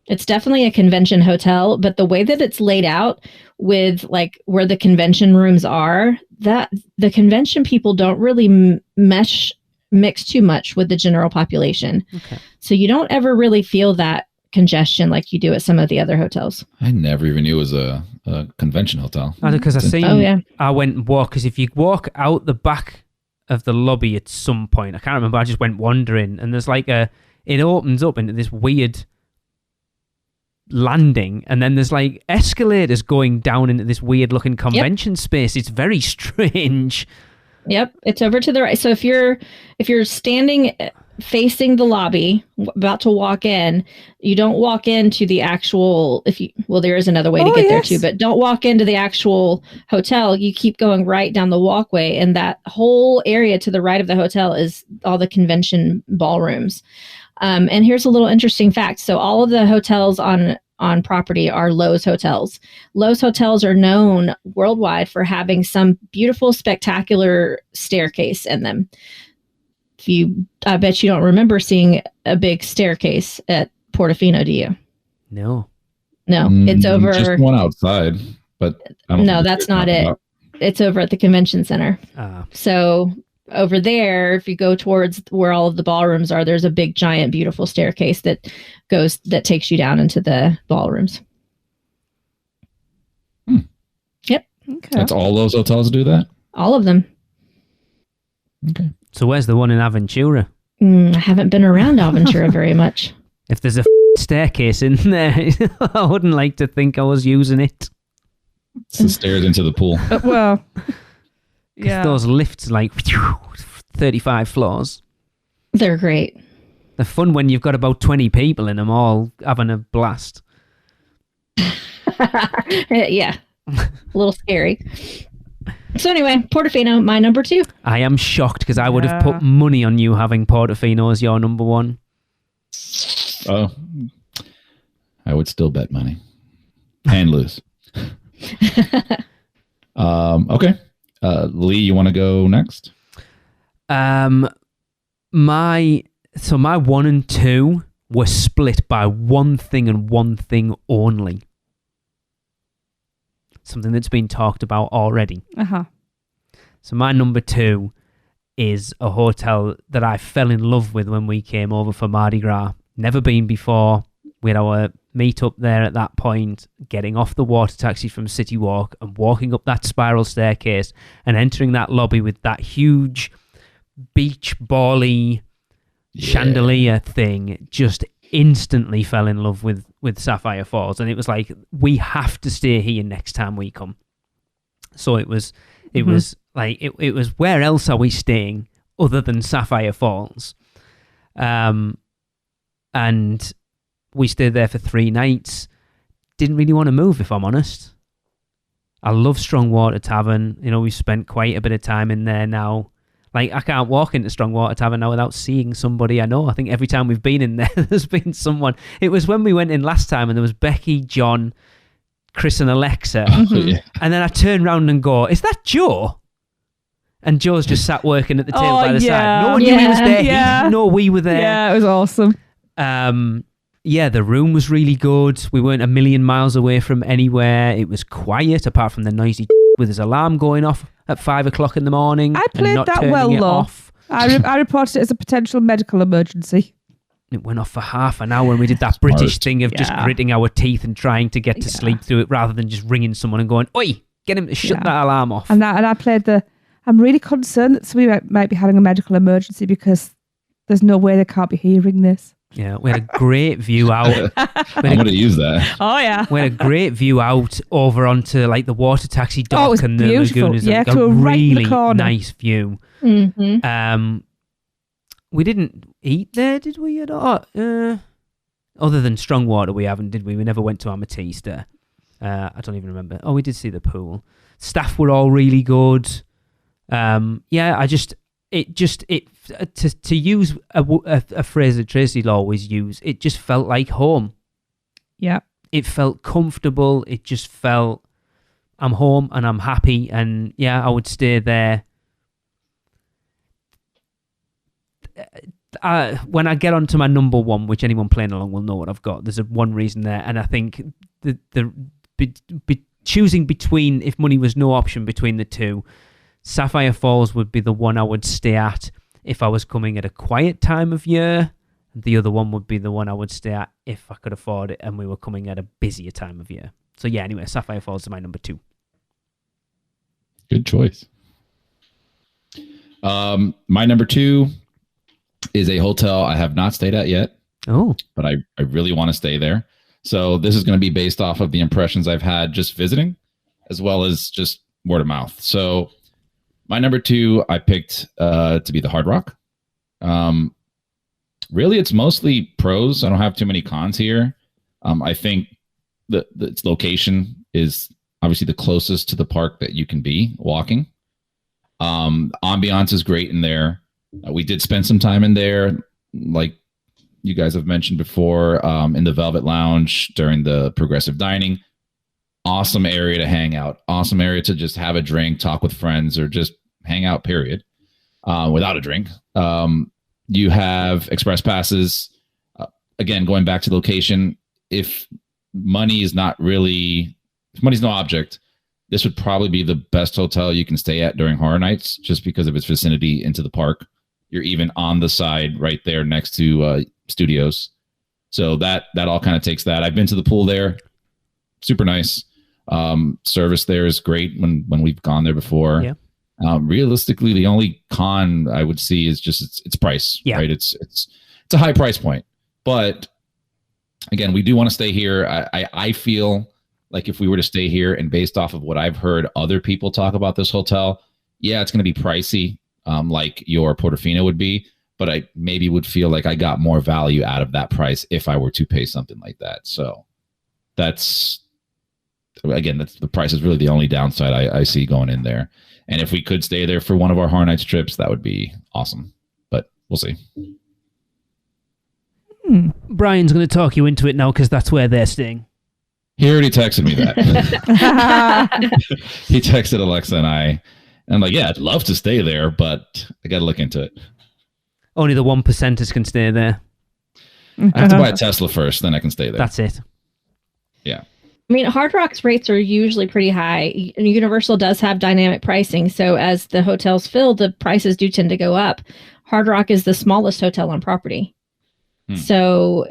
It's definitely a convention hotel, but the way that it's laid out with like where the convention rooms are, that the convention people don't really mix too much with the general population. Okay. So you don't ever really feel that congestion like you do at some of the other hotels. I never even knew it was a convention hotel. Because I went and walked, because if you walk out the back of the lobby at some point, I can't remember, I just went wandering, and there's like it opens up into this weird landing, and then there's like escalators going down into this weird looking convention space. It's very strange. Yep, it's over to the right. So if you're standing facing the lobby, about to walk in, you don't walk into the actual, there is another way to get there too, but don't walk into the actual hotel. You keep going right down the walkway, and that whole area to the right of the hotel is all the convention ballrooms. And here's a little interesting fact. So all of the hotels on property are Loews hotels. Loews hotels are known worldwide for having some beautiful, spectacular staircase in them. I bet you don't remember seeing a big staircase at Portofino, do you? No, it's over. Just one outside, but no, that's not it. It's over at the convention center. So over there, if you go towards where all of the ballrooms are, there's a big, giant, beautiful staircase that takes you down into the ballrooms. Yep. Okay. That's all those hotels do that? All of them. Okay. So where's the one in Aventura? I haven't been around Aventura very much. If there's a staircase in there, I wouldn't like to think I was using it. It's the stairs into the pool. Well, yeah. Those lifts, like 35 floors. They're great. They're fun when you've got about 20 people in them all having a blast. Yeah. A little scary. So anyway, Portofino, my number 2. I am shocked because I would have put money on you having Portofino as your number 1. Oh, I would still bet money and lose. Okay. Lee, you want to go next? My 1 and 2 were split by one thing and one thing only. Something that's been talked about already. So my number 2 is a hotel that I fell in love with when we came over for Mardi Gras. Never been before. We had our meet up there at that point, getting off the water taxi from City Walk and walking up that spiral staircase and entering that lobby with that huge beach bally chandelier thing, just instantly fell in love with Sapphire Falls. And it was like, we have to stay here next time we come. So it was like, it was, where else are we staying other than Sapphire Falls? And we stayed there for 3 nights. Didn't really want to move, if I'm honest. I love Strongwater Tavern. You know, we've spent quite a bit of time in there now. Like, I can't walk into Strongwater Tavern now without seeing somebody I know. I think every time we've been in there, there's been someone. It was when we went in last time and there was Becky, John, Chris and Alexa. And then I turn around and go, is that Joe? And Joe's just sat working at the table by the side. No one knew he was there. He didn't know we were there. Yeah, it was awesome. The room was really good. We weren't a million miles away from anywhere. It was quiet, apart from the noisy with his alarm going off at 5 o'clock in the morning. I played that well, though. I reported it as a potential medical emergency. It went off for half an hour and we did that British thing of just gritting our teeth and trying to get to sleep through it rather than just ringing someone and going, oi, get him to shut that alarm off. And I played I'm really concerned that somebody might be having a medical emergency because there's no way they can't be hearing this. Yeah, we had a great view out. I'm going to use that. Oh, yeah. We had a great view out over onto like the water taxi dock and the lagoon. Is yeah, like a really nice view. Mm-hmm. We didn't eat there, did we? Other than Strongwater, we haven't, did we? We never went to Amethyst. I don't even remember. Oh, we did see the pool. Staff were all really good. To use a phrase that Tracy'll always use, it just felt like home. Yeah. It felt comfortable. It just felt, I'm home and I'm happy. And yeah, I would stay there. When I get onto my number one, which anyone playing along will know what I've got, there's one reason there. And I think choosing between, if money was no option between the two, Sapphire Falls would be the one I would stay at if I was coming at a quiet time of year. The other one would be the one I would stay at if I could afford it and we were coming at a busier time of year. So yeah, anyway, Sapphire Falls is my number 2. Good choice. My number 2 is a hotel I have not stayed at yet. Oh. But I really want to stay there. So this is going to be based off of the impressions I've had just visiting, as well as just word of mouth. So my number 2, I picked to be the Hard Rock. Really, it's mostly pros. I don't have too many cons here. I think its location is obviously the closest to the park that you can be walking. Ambiance is great in there. We did spend some time in there, like you guys have mentioned before, in the Velvet Lounge during the progressive dining. Awesome area to hang out. Awesome area to just have a drink, talk with friends, or just hang out, period, without a drink. You have express passes. Again, going back to location, if money's no object, this would probably be the best hotel you can stay at during horror nights, just because of its vicinity into the park. You're even on the side right there next to studios. So that all kind of takes that. I've been to the pool there. Super nice. Service there is great when we've gone there before. Yeah. Realistically, the only con I would see is just its price. Yeah. Right. It's a high price point, but again, we do want to stay here. I feel like if we were to stay here, and based off of what I've heard other people talk about this hotel, yeah, it's going to be pricey, like your Portofino would be, but I maybe would feel like I got more value out of that price if I were to pay something like that. So that's the price is really the only downside I see going in there. And if we could stay there for one of our Horror Nights trips, that would be awesome. But we'll see. Brian's going to talk you into it now because that's where they're staying. He already texted me that. He texted Alexa and I. And I'm like, yeah, I'd love to stay there, but I got to look into it. Only the 1%ers can stay there. I have to buy a Tesla first, then I can stay there. That's it. Yeah. I mean, Hard Rock's rates are usually pretty high. Universal does have dynamic pricing, so as the hotels fill, the prices do tend to go up. Hard Rock is the smallest hotel on property. So,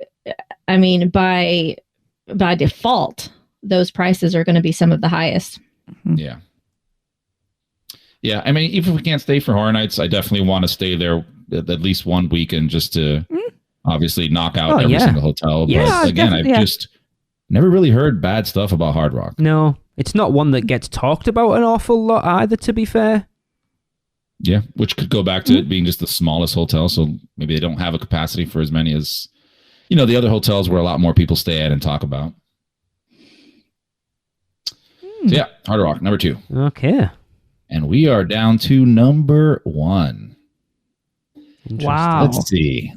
I mean, by by default, those prices are going to be some of the highest. Yeah. Yeah. I mean, even if we can't stay for Horror Nights, I definitely want to stay there at least one weekend just to obviously knock out every single hotel. Yeah, but again, I've just never really heard bad stuff about Hard Rock. No, it's not one that gets talked about an awful lot either, to be fair. Yeah, which could go back to it being just the smallest hotel. So maybe they don't have a capacity for as many as, the other hotels where a lot more people stay at and talk about. So yeah, Hard Rock, number 2. Okay. And we are down to number 1. Wow.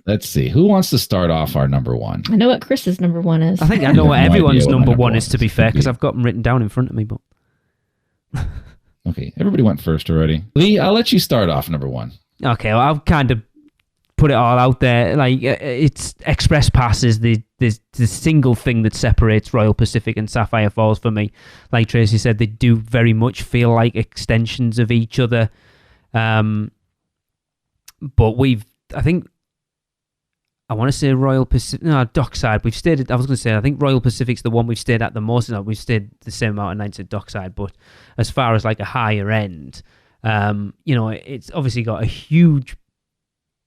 Let's see. Who wants to start off our number 1? I know what Chris's number 1 is. I think I know what no everyone's idea what number my 1 number is, to be one fair, is. because I've got them written down in front of me. But Okay, everybody went first already. Lee, I'll let you start off number 1. okay, well, I've kind of put it all out there. Like, it's Express Pass is the single thing that separates Royal Pacific and Sapphire Falls for me. Like Tracy said, they do very much feel like extensions of each other. But I want to say Royal Pacific. No, Dockside. We've stayed at, I was going to say, I think Royal Pacific's the one we've stayed at the most. No, we've stayed the same amount of nights at Dockside. But as far as like a higher end, it's obviously got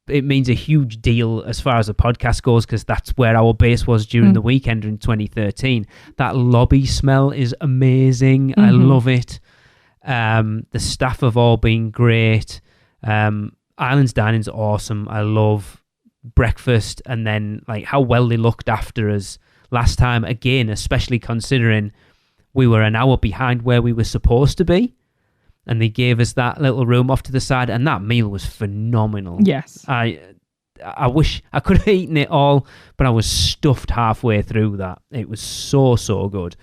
it means a huge deal as far as the podcast goes, because that's where our base was during the weekend in 2013. That lobby smell is amazing. I love it. The staff have all been great. Islands Dining's awesome. I love breakfast, and then like how well they looked after us last time, again, especially considering we were an hour behind where we were supposed to be, and they gave us that little room off to the side, and that meal was phenomenal. Yes. I wish I could have eaten it all, but I was stuffed halfway through that. It was so good.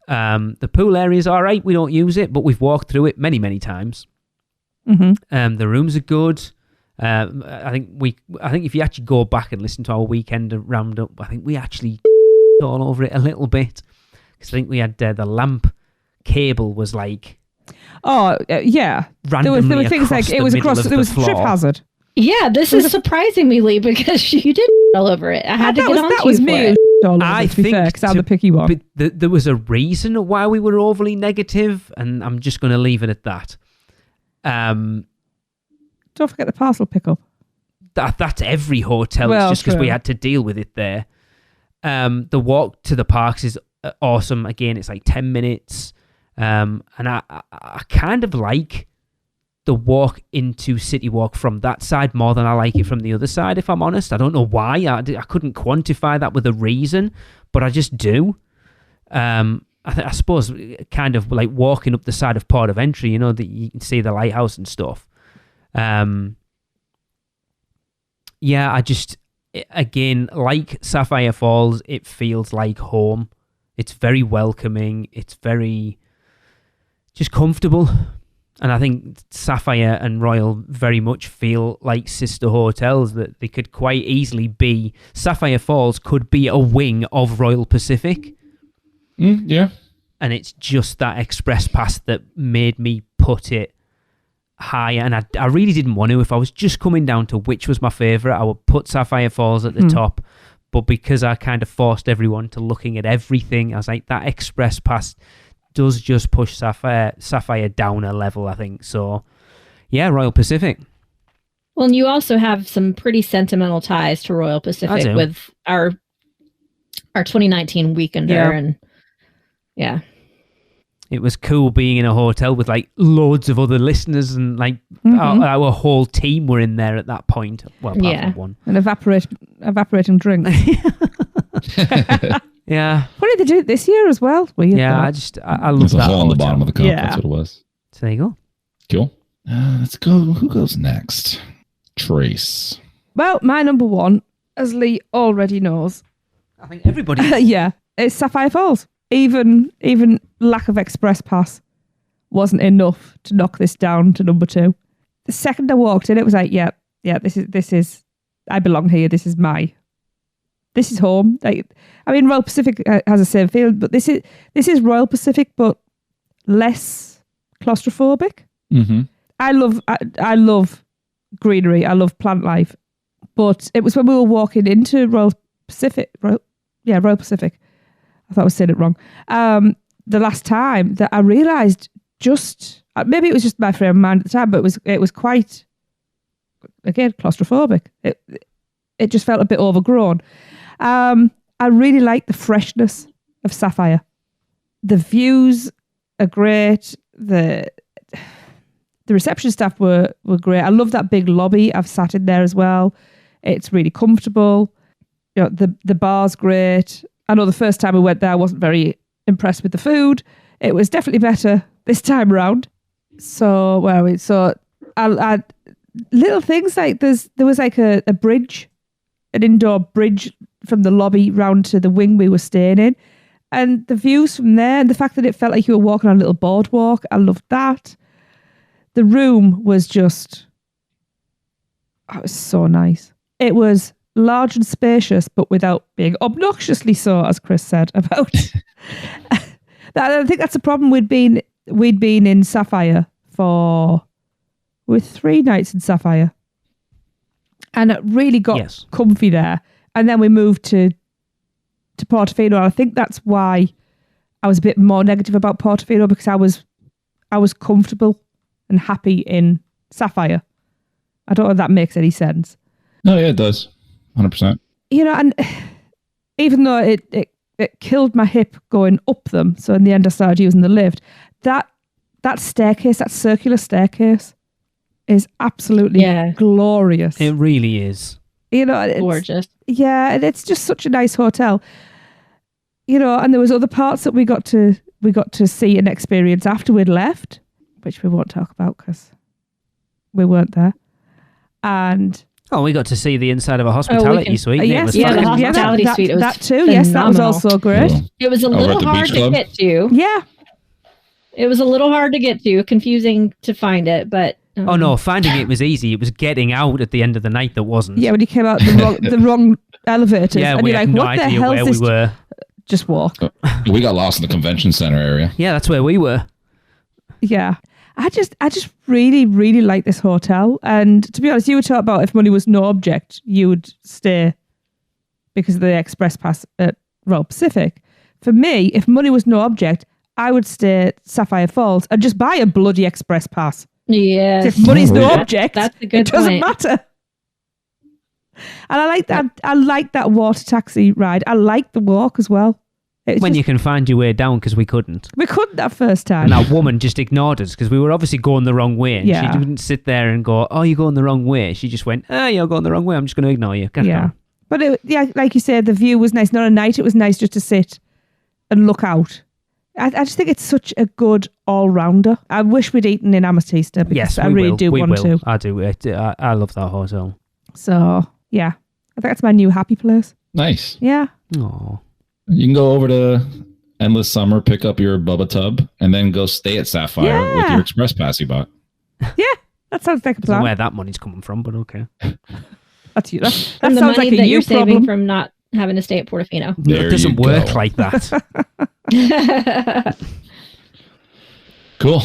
The pool area is all right. We don't use it, but we've walked through it many times. The rooms are good. I think if you actually go back and listen to our weekend roundup, I think we actually all over it a little bit, because I think we had the lamp cable was like yeah, there were things like it was across. There was trip hazard. Yeah, this is surprising me, Lee, because you did all over it. I had to get on that was you for me. it. All over, to be fair, because I'm the picky one. But there was a reason why we were overly negative, and I'm just going to leave it at that. Don't forget the parcel pickup. That's every hotel. Well, it's just because we had to deal with it there. The walk to the parks is awesome. Again, it's like 10 minutes. And I kind of like the walk into City Walk from that side more than I like it from the other side, if I'm honest. I don't know why. I couldn't quantify that with a reason, but I just do. I suppose kind of like walking up the side of Port of Entry, that you can see the lighthouse and stuff. Yeah, I just, again, like Sapphire Falls, it feels like home. It's very welcoming. It's very just comfortable. And I think Sapphire and Royal very much feel like sister hotels, that they could quite easily be, Sapphire Falls could be a wing of Royal Pacific. Yeah. And it's just that Express Pass that made me put it higher. And I really didn't want to. If I was just coming down to which was my favourite, I would put Sapphire Falls at the top. But because I kind of forced everyone to looking at everything, I was like, that Express Pass does just push Sapphire down a level, I think. So, yeah, Royal Pacific. Well, and you also have some pretty sentimental ties to Royal Pacific with our 2019 weekender, and yeah. It was cool being in a hotel with like loads of other listeners, and like our whole team were in there at that point. Well, apart from one. And evaporating drinks. Yeah. What did they do this year as well? Weird. Yeah, I love that. There's a hole in the bottom of the cup. Yeah. That's what it was. So there you go. Cool. Let's go. Who goes next? Trace. Well, my number 1, as Lee already knows. I think everybody. Yeah, it's Sapphire Falls. Even lack of Express Pass wasn't enough to knock this down to number 2. The second I walked in, it was like, yeah, this is, I belong here. This is home. Like, I mean, Royal Pacific has the same feel, but this is Royal Pacific, but less claustrophobic. Mm-hmm. I love greenery. I love plant life, but it was when we were walking into Royal Pacific. Royal Pacific. I thought I was saying it wrong. The last time that I realised maybe it was just my frame of mind at the time, but it was quite, again, claustrophobic. It just felt a bit overgrown. I really like the freshness of Sapphire. The views are great. The reception staff were great. I love that big lobby. I've sat in there as well. It's really comfortable. You know, the bar's great. I know the first time we went there, I wasn't very impressed with the food. It was definitely better this time around. So where are we? So I little things like there was like a bridge, an indoor bridge from the lobby round to the wing we were staying in. And the views from there and the fact that it felt like you were walking on a little boardwalk, I loved that. The room was just, it was so nice. It was large and spacious, but without being obnoxiously so, as Chris said about. I think that's the problem. We'd been in Sapphire with 3 nights in Sapphire. And it really got comfy there. And then we moved to Portofino. And I think that's why I was a bit more negative about Portofino, because I was comfortable and happy in Sapphire. I don't know if that makes any sense. No, yeah, it does. 100%. You know, and even though it killed my hip going up them, so in the end I started using the lift, that staircase, that circular staircase, is absolutely glorious. It really is. You know, it's gorgeous. Yeah, and it's just such a nice hotel. You know, and there was other parts that we got to see and experience after we'd left, which we won't talk about because we weren't there. And we got to see the inside of a hospitality suite. Yes, the hospitality suite. It was that too. Yes, that was also great. Cool. It was a little hard to get to. Yeah, it was a little hard to get to, confusing to find it, but. Oh no, finding it was easy. It was getting out at the end of the night that wasn't. Yeah, when you came out the wrong elevators, yeah, and we you're had like, no what the idea hell where is this? we were. Just walk. We got lost in the convention center area. Yeah, that's where we were. Yeah. I just really, really like this hotel. And to be honest, you were talking about if money was no object, you would stay because of the express pass at Royal Pacific. For me, if money was no object, I would stay at Sapphire Falls and just buy a bloody express pass. Yeah. If money's no object, that's a good it doesn't point. matter. And I like that. I like that water taxi ride. I like the walk as well. When you can find your way down, because we couldn't. We couldn't that first time. And that woman just ignored us because we were obviously going the wrong way. And she didn't sit there and go, "Oh, you're going the wrong way." She just went, "Oh, you're going the wrong way. I'm just going to ignore you." Yeah. But like you said, the view was nice. Not at night, it was nice just to sit and look out. I just think it's such a good all-rounder. I wish we'd eaten in Amatista because yes, I really do want to. I do. I love that hotel. So, yeah. I think that's my new happy place. Nice. Yeah. Aww. You can go over to Endless Summer, pick up your Bubba Tub, and then go stay at Sapphire with your express pass you bought. Yeah, that sounds like a I don't plan. know where that money's coming from, but okay. That's you. That From the sounds money like a that you you're problem. saving from not having to stay at Portofino. There it doesn't you work go. like that. Cool.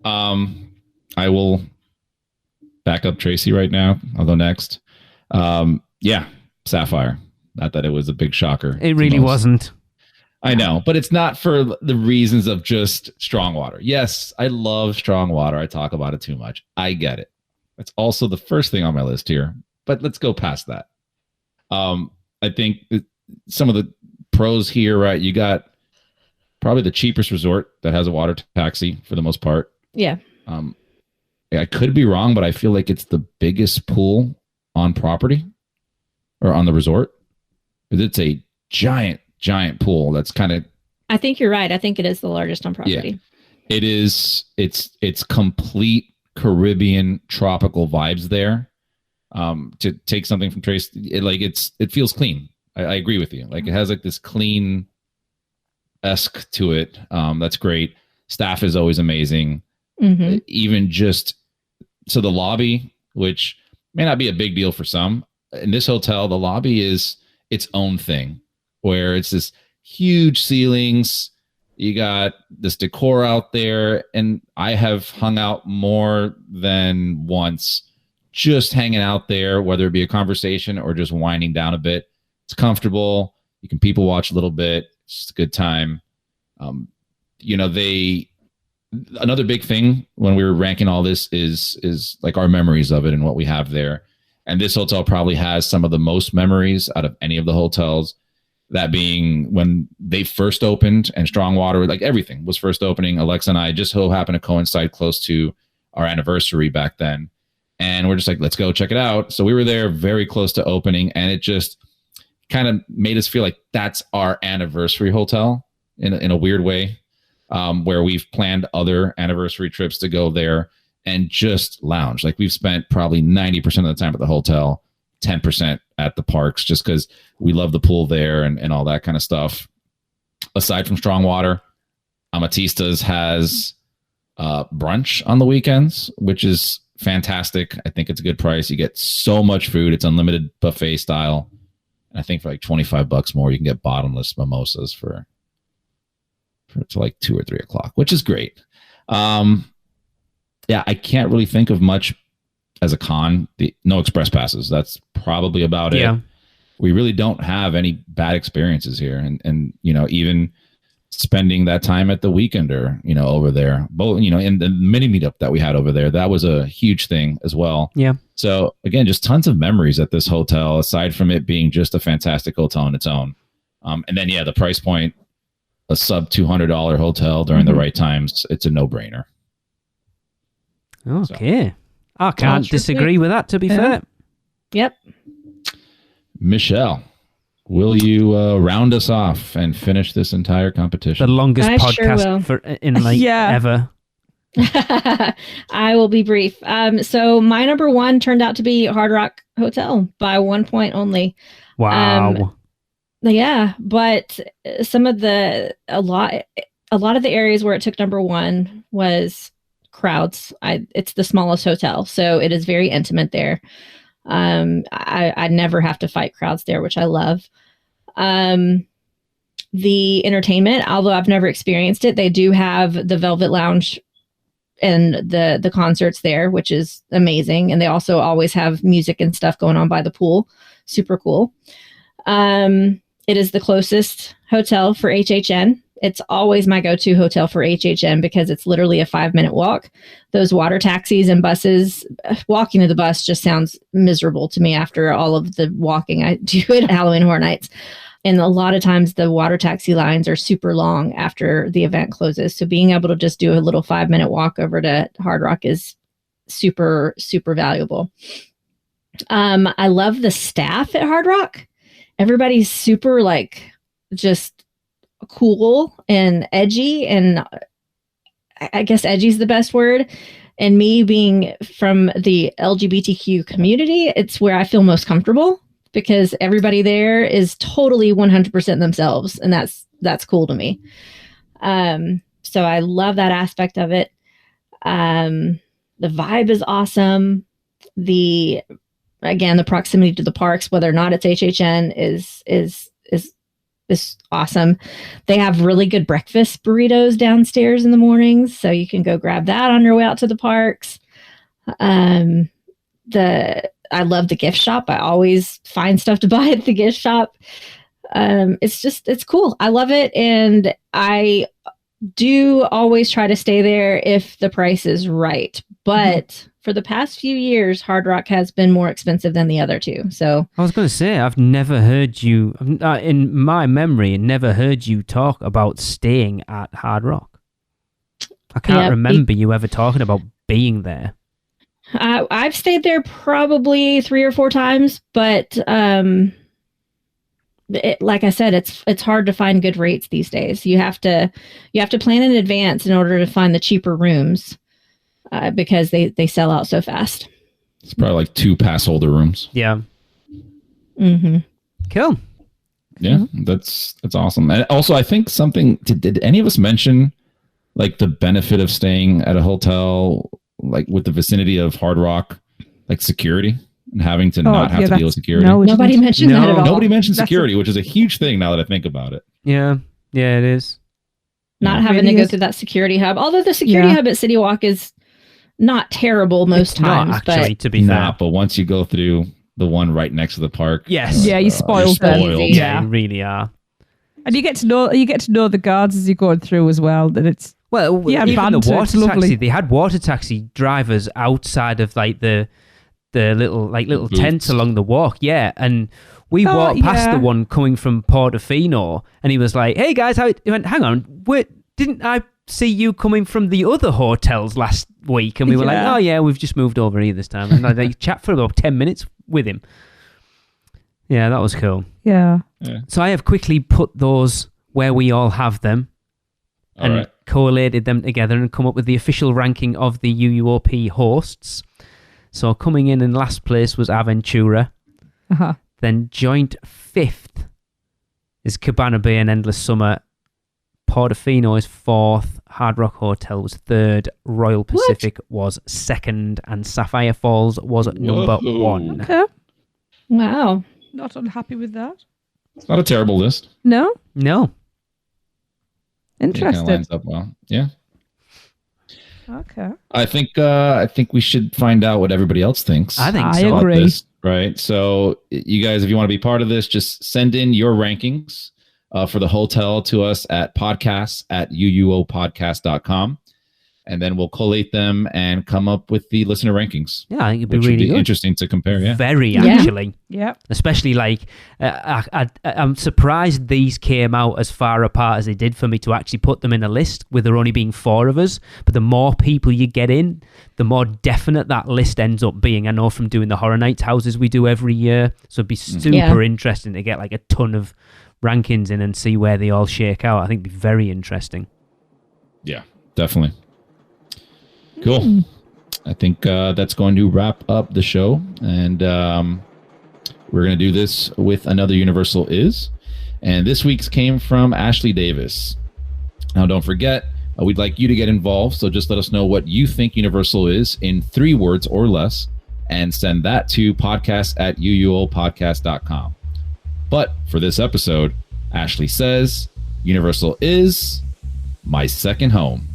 I will back up Tracy right now. I'll go next. Yeah, Sapphire. Not that it was a big shocker. It really wasn't. I know, but it's not for the reasons of just strong water. Yes, I love strong water. I talk about it too much. I get it. That's also the first thing on my list here, but let's go past that. I think some of the pros here, right? You got probably the cheapest resort that has a water taxi for the most part. Yeah. I could be wrong, but I feel like it's the biggest pool on property or on the resort. Because it's a giant pool that's kind of... I think you're right. I think it is the largest on property. Yeah, it is. It's complete Caribbean tropical vibes there. To take something from Trace, it feels clean. I agree with you. Like it has like this clean-esque to it. That's great. Staff is always amazing. Mm-hmm. Even just so the lobby, which may not be a big deal for some, in this hotel, the lobby is its own thing, where it's this huge ceilings. You got this decor out there, and I have hung out more than once just hanging out there, whether it be a conversation or just winding down a bit. It's comfortable. You can people watch a little bit. It's just a good time. Another big thing when we were ranking all this is like our memories of it and what we have there. And this hotel probably has some of the most memories out of any of the hotels. That being when they first opened and Strongwater, like everything was first opening. Alexa and I just so happened to coincide close to our anniversary back then. And we're just like, let's go check it out. So we were there very close to opening, and it just kind of made us feel like that's our anniversary hotel in a weird way, where we've planned other anniversary trips to go there and just lounge. Like we've spent probably 90% of the time at the hotel, 10% at the parks, just because we love the pool there and all that kind of stuff. Aside from Strongwater, Amatista's has brunch on the weekends, which is fantastic. I think it's a good price. You get so much food. It's unlimited buffet style. And I think for like $25 more, you can get bottomless mimosas for to like 2 or 3 o'clock, which is great. Yeah, I can't really think of much as a con. No express passes. That's probably about it. We really don't have any bad experiences here. And even spending that time at the Weekender, over there, both, in the mini meetup that we had over there, that was a huge thing as well. Yeah. So again, just tons of memories at this hotel, aside from it being just a fantastic hotel on its own. And then, the price point, a sub $200 hotel during the right times, it's a no-brainer. Okay. So. I can't disagree with that, to be fair. Yep. Michelle, will you round us off and finish this entire competition? The longest podcast ever. I will be brief. So my number one turned out to be Hard Rock Hotel by 1 point only. Wow. Yeah, but a lot of the areas where it took number one was crowds. It's the smallest hotel, so it is very intimate there. I never have to fight crowds there, which I love. The entertainment, although I've never experienced it, they do have the Velvet Lounge and the concerts there, which is amazing. And they also always have music and stuff going on by the pool. Super cool. It is the closest hotel for HHN. It's always my go-to hotel for HHN because it's literally a 5-minute walk. Those water taxis and buses, walking to the bus just sounds miserable to me after all of the walking I do at Halloween Horror Nights. And a lot of times the water taxi lines are super long after the event closes. So being able to just do a little 5-minute walk over to Hard Rock is super, super valuable. I love the staff at Hard Rock. Everybody's super just cool and edgy, and I guess edgy is the best word. And me being from the LGBTQ community, it's where I feel most comfortable because everybody there is totally 100% themselves, and that's cool to me. So I love that aspect of it. The vibe is awesome. The proximity to the parks, whether or not it's HHN, is awesome. They have really good breakfast burritos downstairs in the mornings, so you can go grab that on your way out to the parks. I love the gift shop. I always find stuff to buy at the gift shop. It's cool. I love it, and I do always try to stay there if the price is right. But for the past few years, Hard Rock has been more expensive than the other two. So I was going to say, I've never heard you, in my memory, never heard you talk about staying at Hard Rock. I can't remember you ever talking about being there. I've stayed there probably 3 or 4 times, but like I said, it's hard to find good rates these days. You have to plan in advance in order to find the cheaper rooms. Because they sell out so fast. It's probably like 2 pass holder rooms. Yeah. Mm-hmm. Cool. Yeah, that's awesome. And also, I think did any of us mention like the benefit of staying at a hotel like with the vicinity of Hard Rock, like security and having to not have to deal with security? Nobody mentioned that at all. Nobody mentioned security, which is a huge thing now that I think about it. Yeah, it is. Not having to go through that security hub. Although the security hub at City Walk is not terrible most times. Not actually, to be fair. But once you go through the one right next to the park. Yes. You're spoiled. Yeah, you really are. And you get to know the guards as you're going through as well. That it's Well, yeah, even the banter, water it's lovely. taxi, they had water taxi drivers outside of like the little Booths. tents along the walk. Yeah, and we walked past the one coming from Portofino, and he was like, "Hey guys, he went, hang on, didn't I see you coming from the other hotels last week?" And we were like, "Oh yeah, we've just moved over here this time." And I chat for about 10 minutes with him. Yeah, that was cool. Yeah. So I have quickly put those where we all have them and collated them together and come up with the official ranking of the UUOP hosts. So coming in last place was Aventura. Uh-huh. Then joint 5th is Cabana Bay and Endless Summer. Portofino is 4th. Hard Rock Hotel was 3rd. Royal Pacific was 2nd. And Sapphire Falls was number 1. Okay. Wow. Not unhappy with that. It's not a terrible list. No? No. Interesting. It lines up well. Yeah. Okay. I think we should find out what everybody else thinks. I think I so. agree. This, right. So you guys, if you want to be part of this, just send in your rankings for the hotel to us at podcasts@uuopodcast.com. And then we'll collate them and come up with the listener rankings. Yeah, I think it'd be which would really good. interesting to compare. Yeah. Very, actually. Yeah. Especially like, I'm surprised these came out as far apart as they did for me to actually put them in a list with there only being 4 of us. But the more people you get in, the more definite that list ends up being. I know from doing the Horror Nights houses we do every year. So it'd be super interesting to get like a ton of rankings in and see where they all shake out. I think it'd be very interesting. Yeah, definitely. Cool. I think that's going to wrap up the show. And we're going to do this with another Universal Is. And this week's came from Ashley Davis. Now, don't forget, we'd like you to get involved. So just let us know what you think Universal is in 3 words or less. And send that to podcast@uuopodcast.com. But for this episode, Ashley says, Universal is my second home.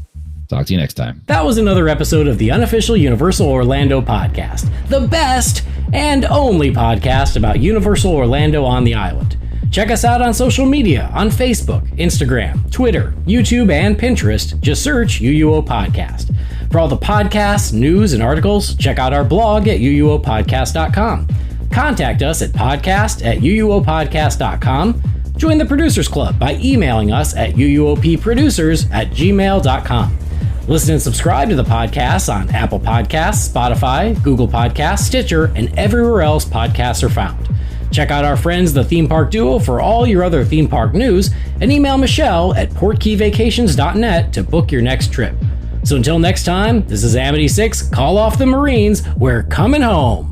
Talk to you next time. That was another episode of the Unofficial Universal Orlando Podcast, the best and only podcast about Universal Orlando on the island. Check us out on social media on Facebook, Instagram, Twitter, YouTube, and Pinterest. Just search UUO Podcast. For all the podcasts, news, and articles, check out our blog at uuopodcast.com. Contact us at podcast@uuopodcast.com. Join the Producers Club by emailing us at uuopproducers@gmail.com. Listen and subscribe to the podcast on Apple Podcasts, Spotify, Google Podcasts, Stitcher, and everywhere else podcasts are found. Check out our friends, the Theme Park Duo, for all your other theme park news, and email Michelle at portkeyvacations.net to book your next trip. So until next time, this is Amity 6, Call Off the Marines, we're coming home.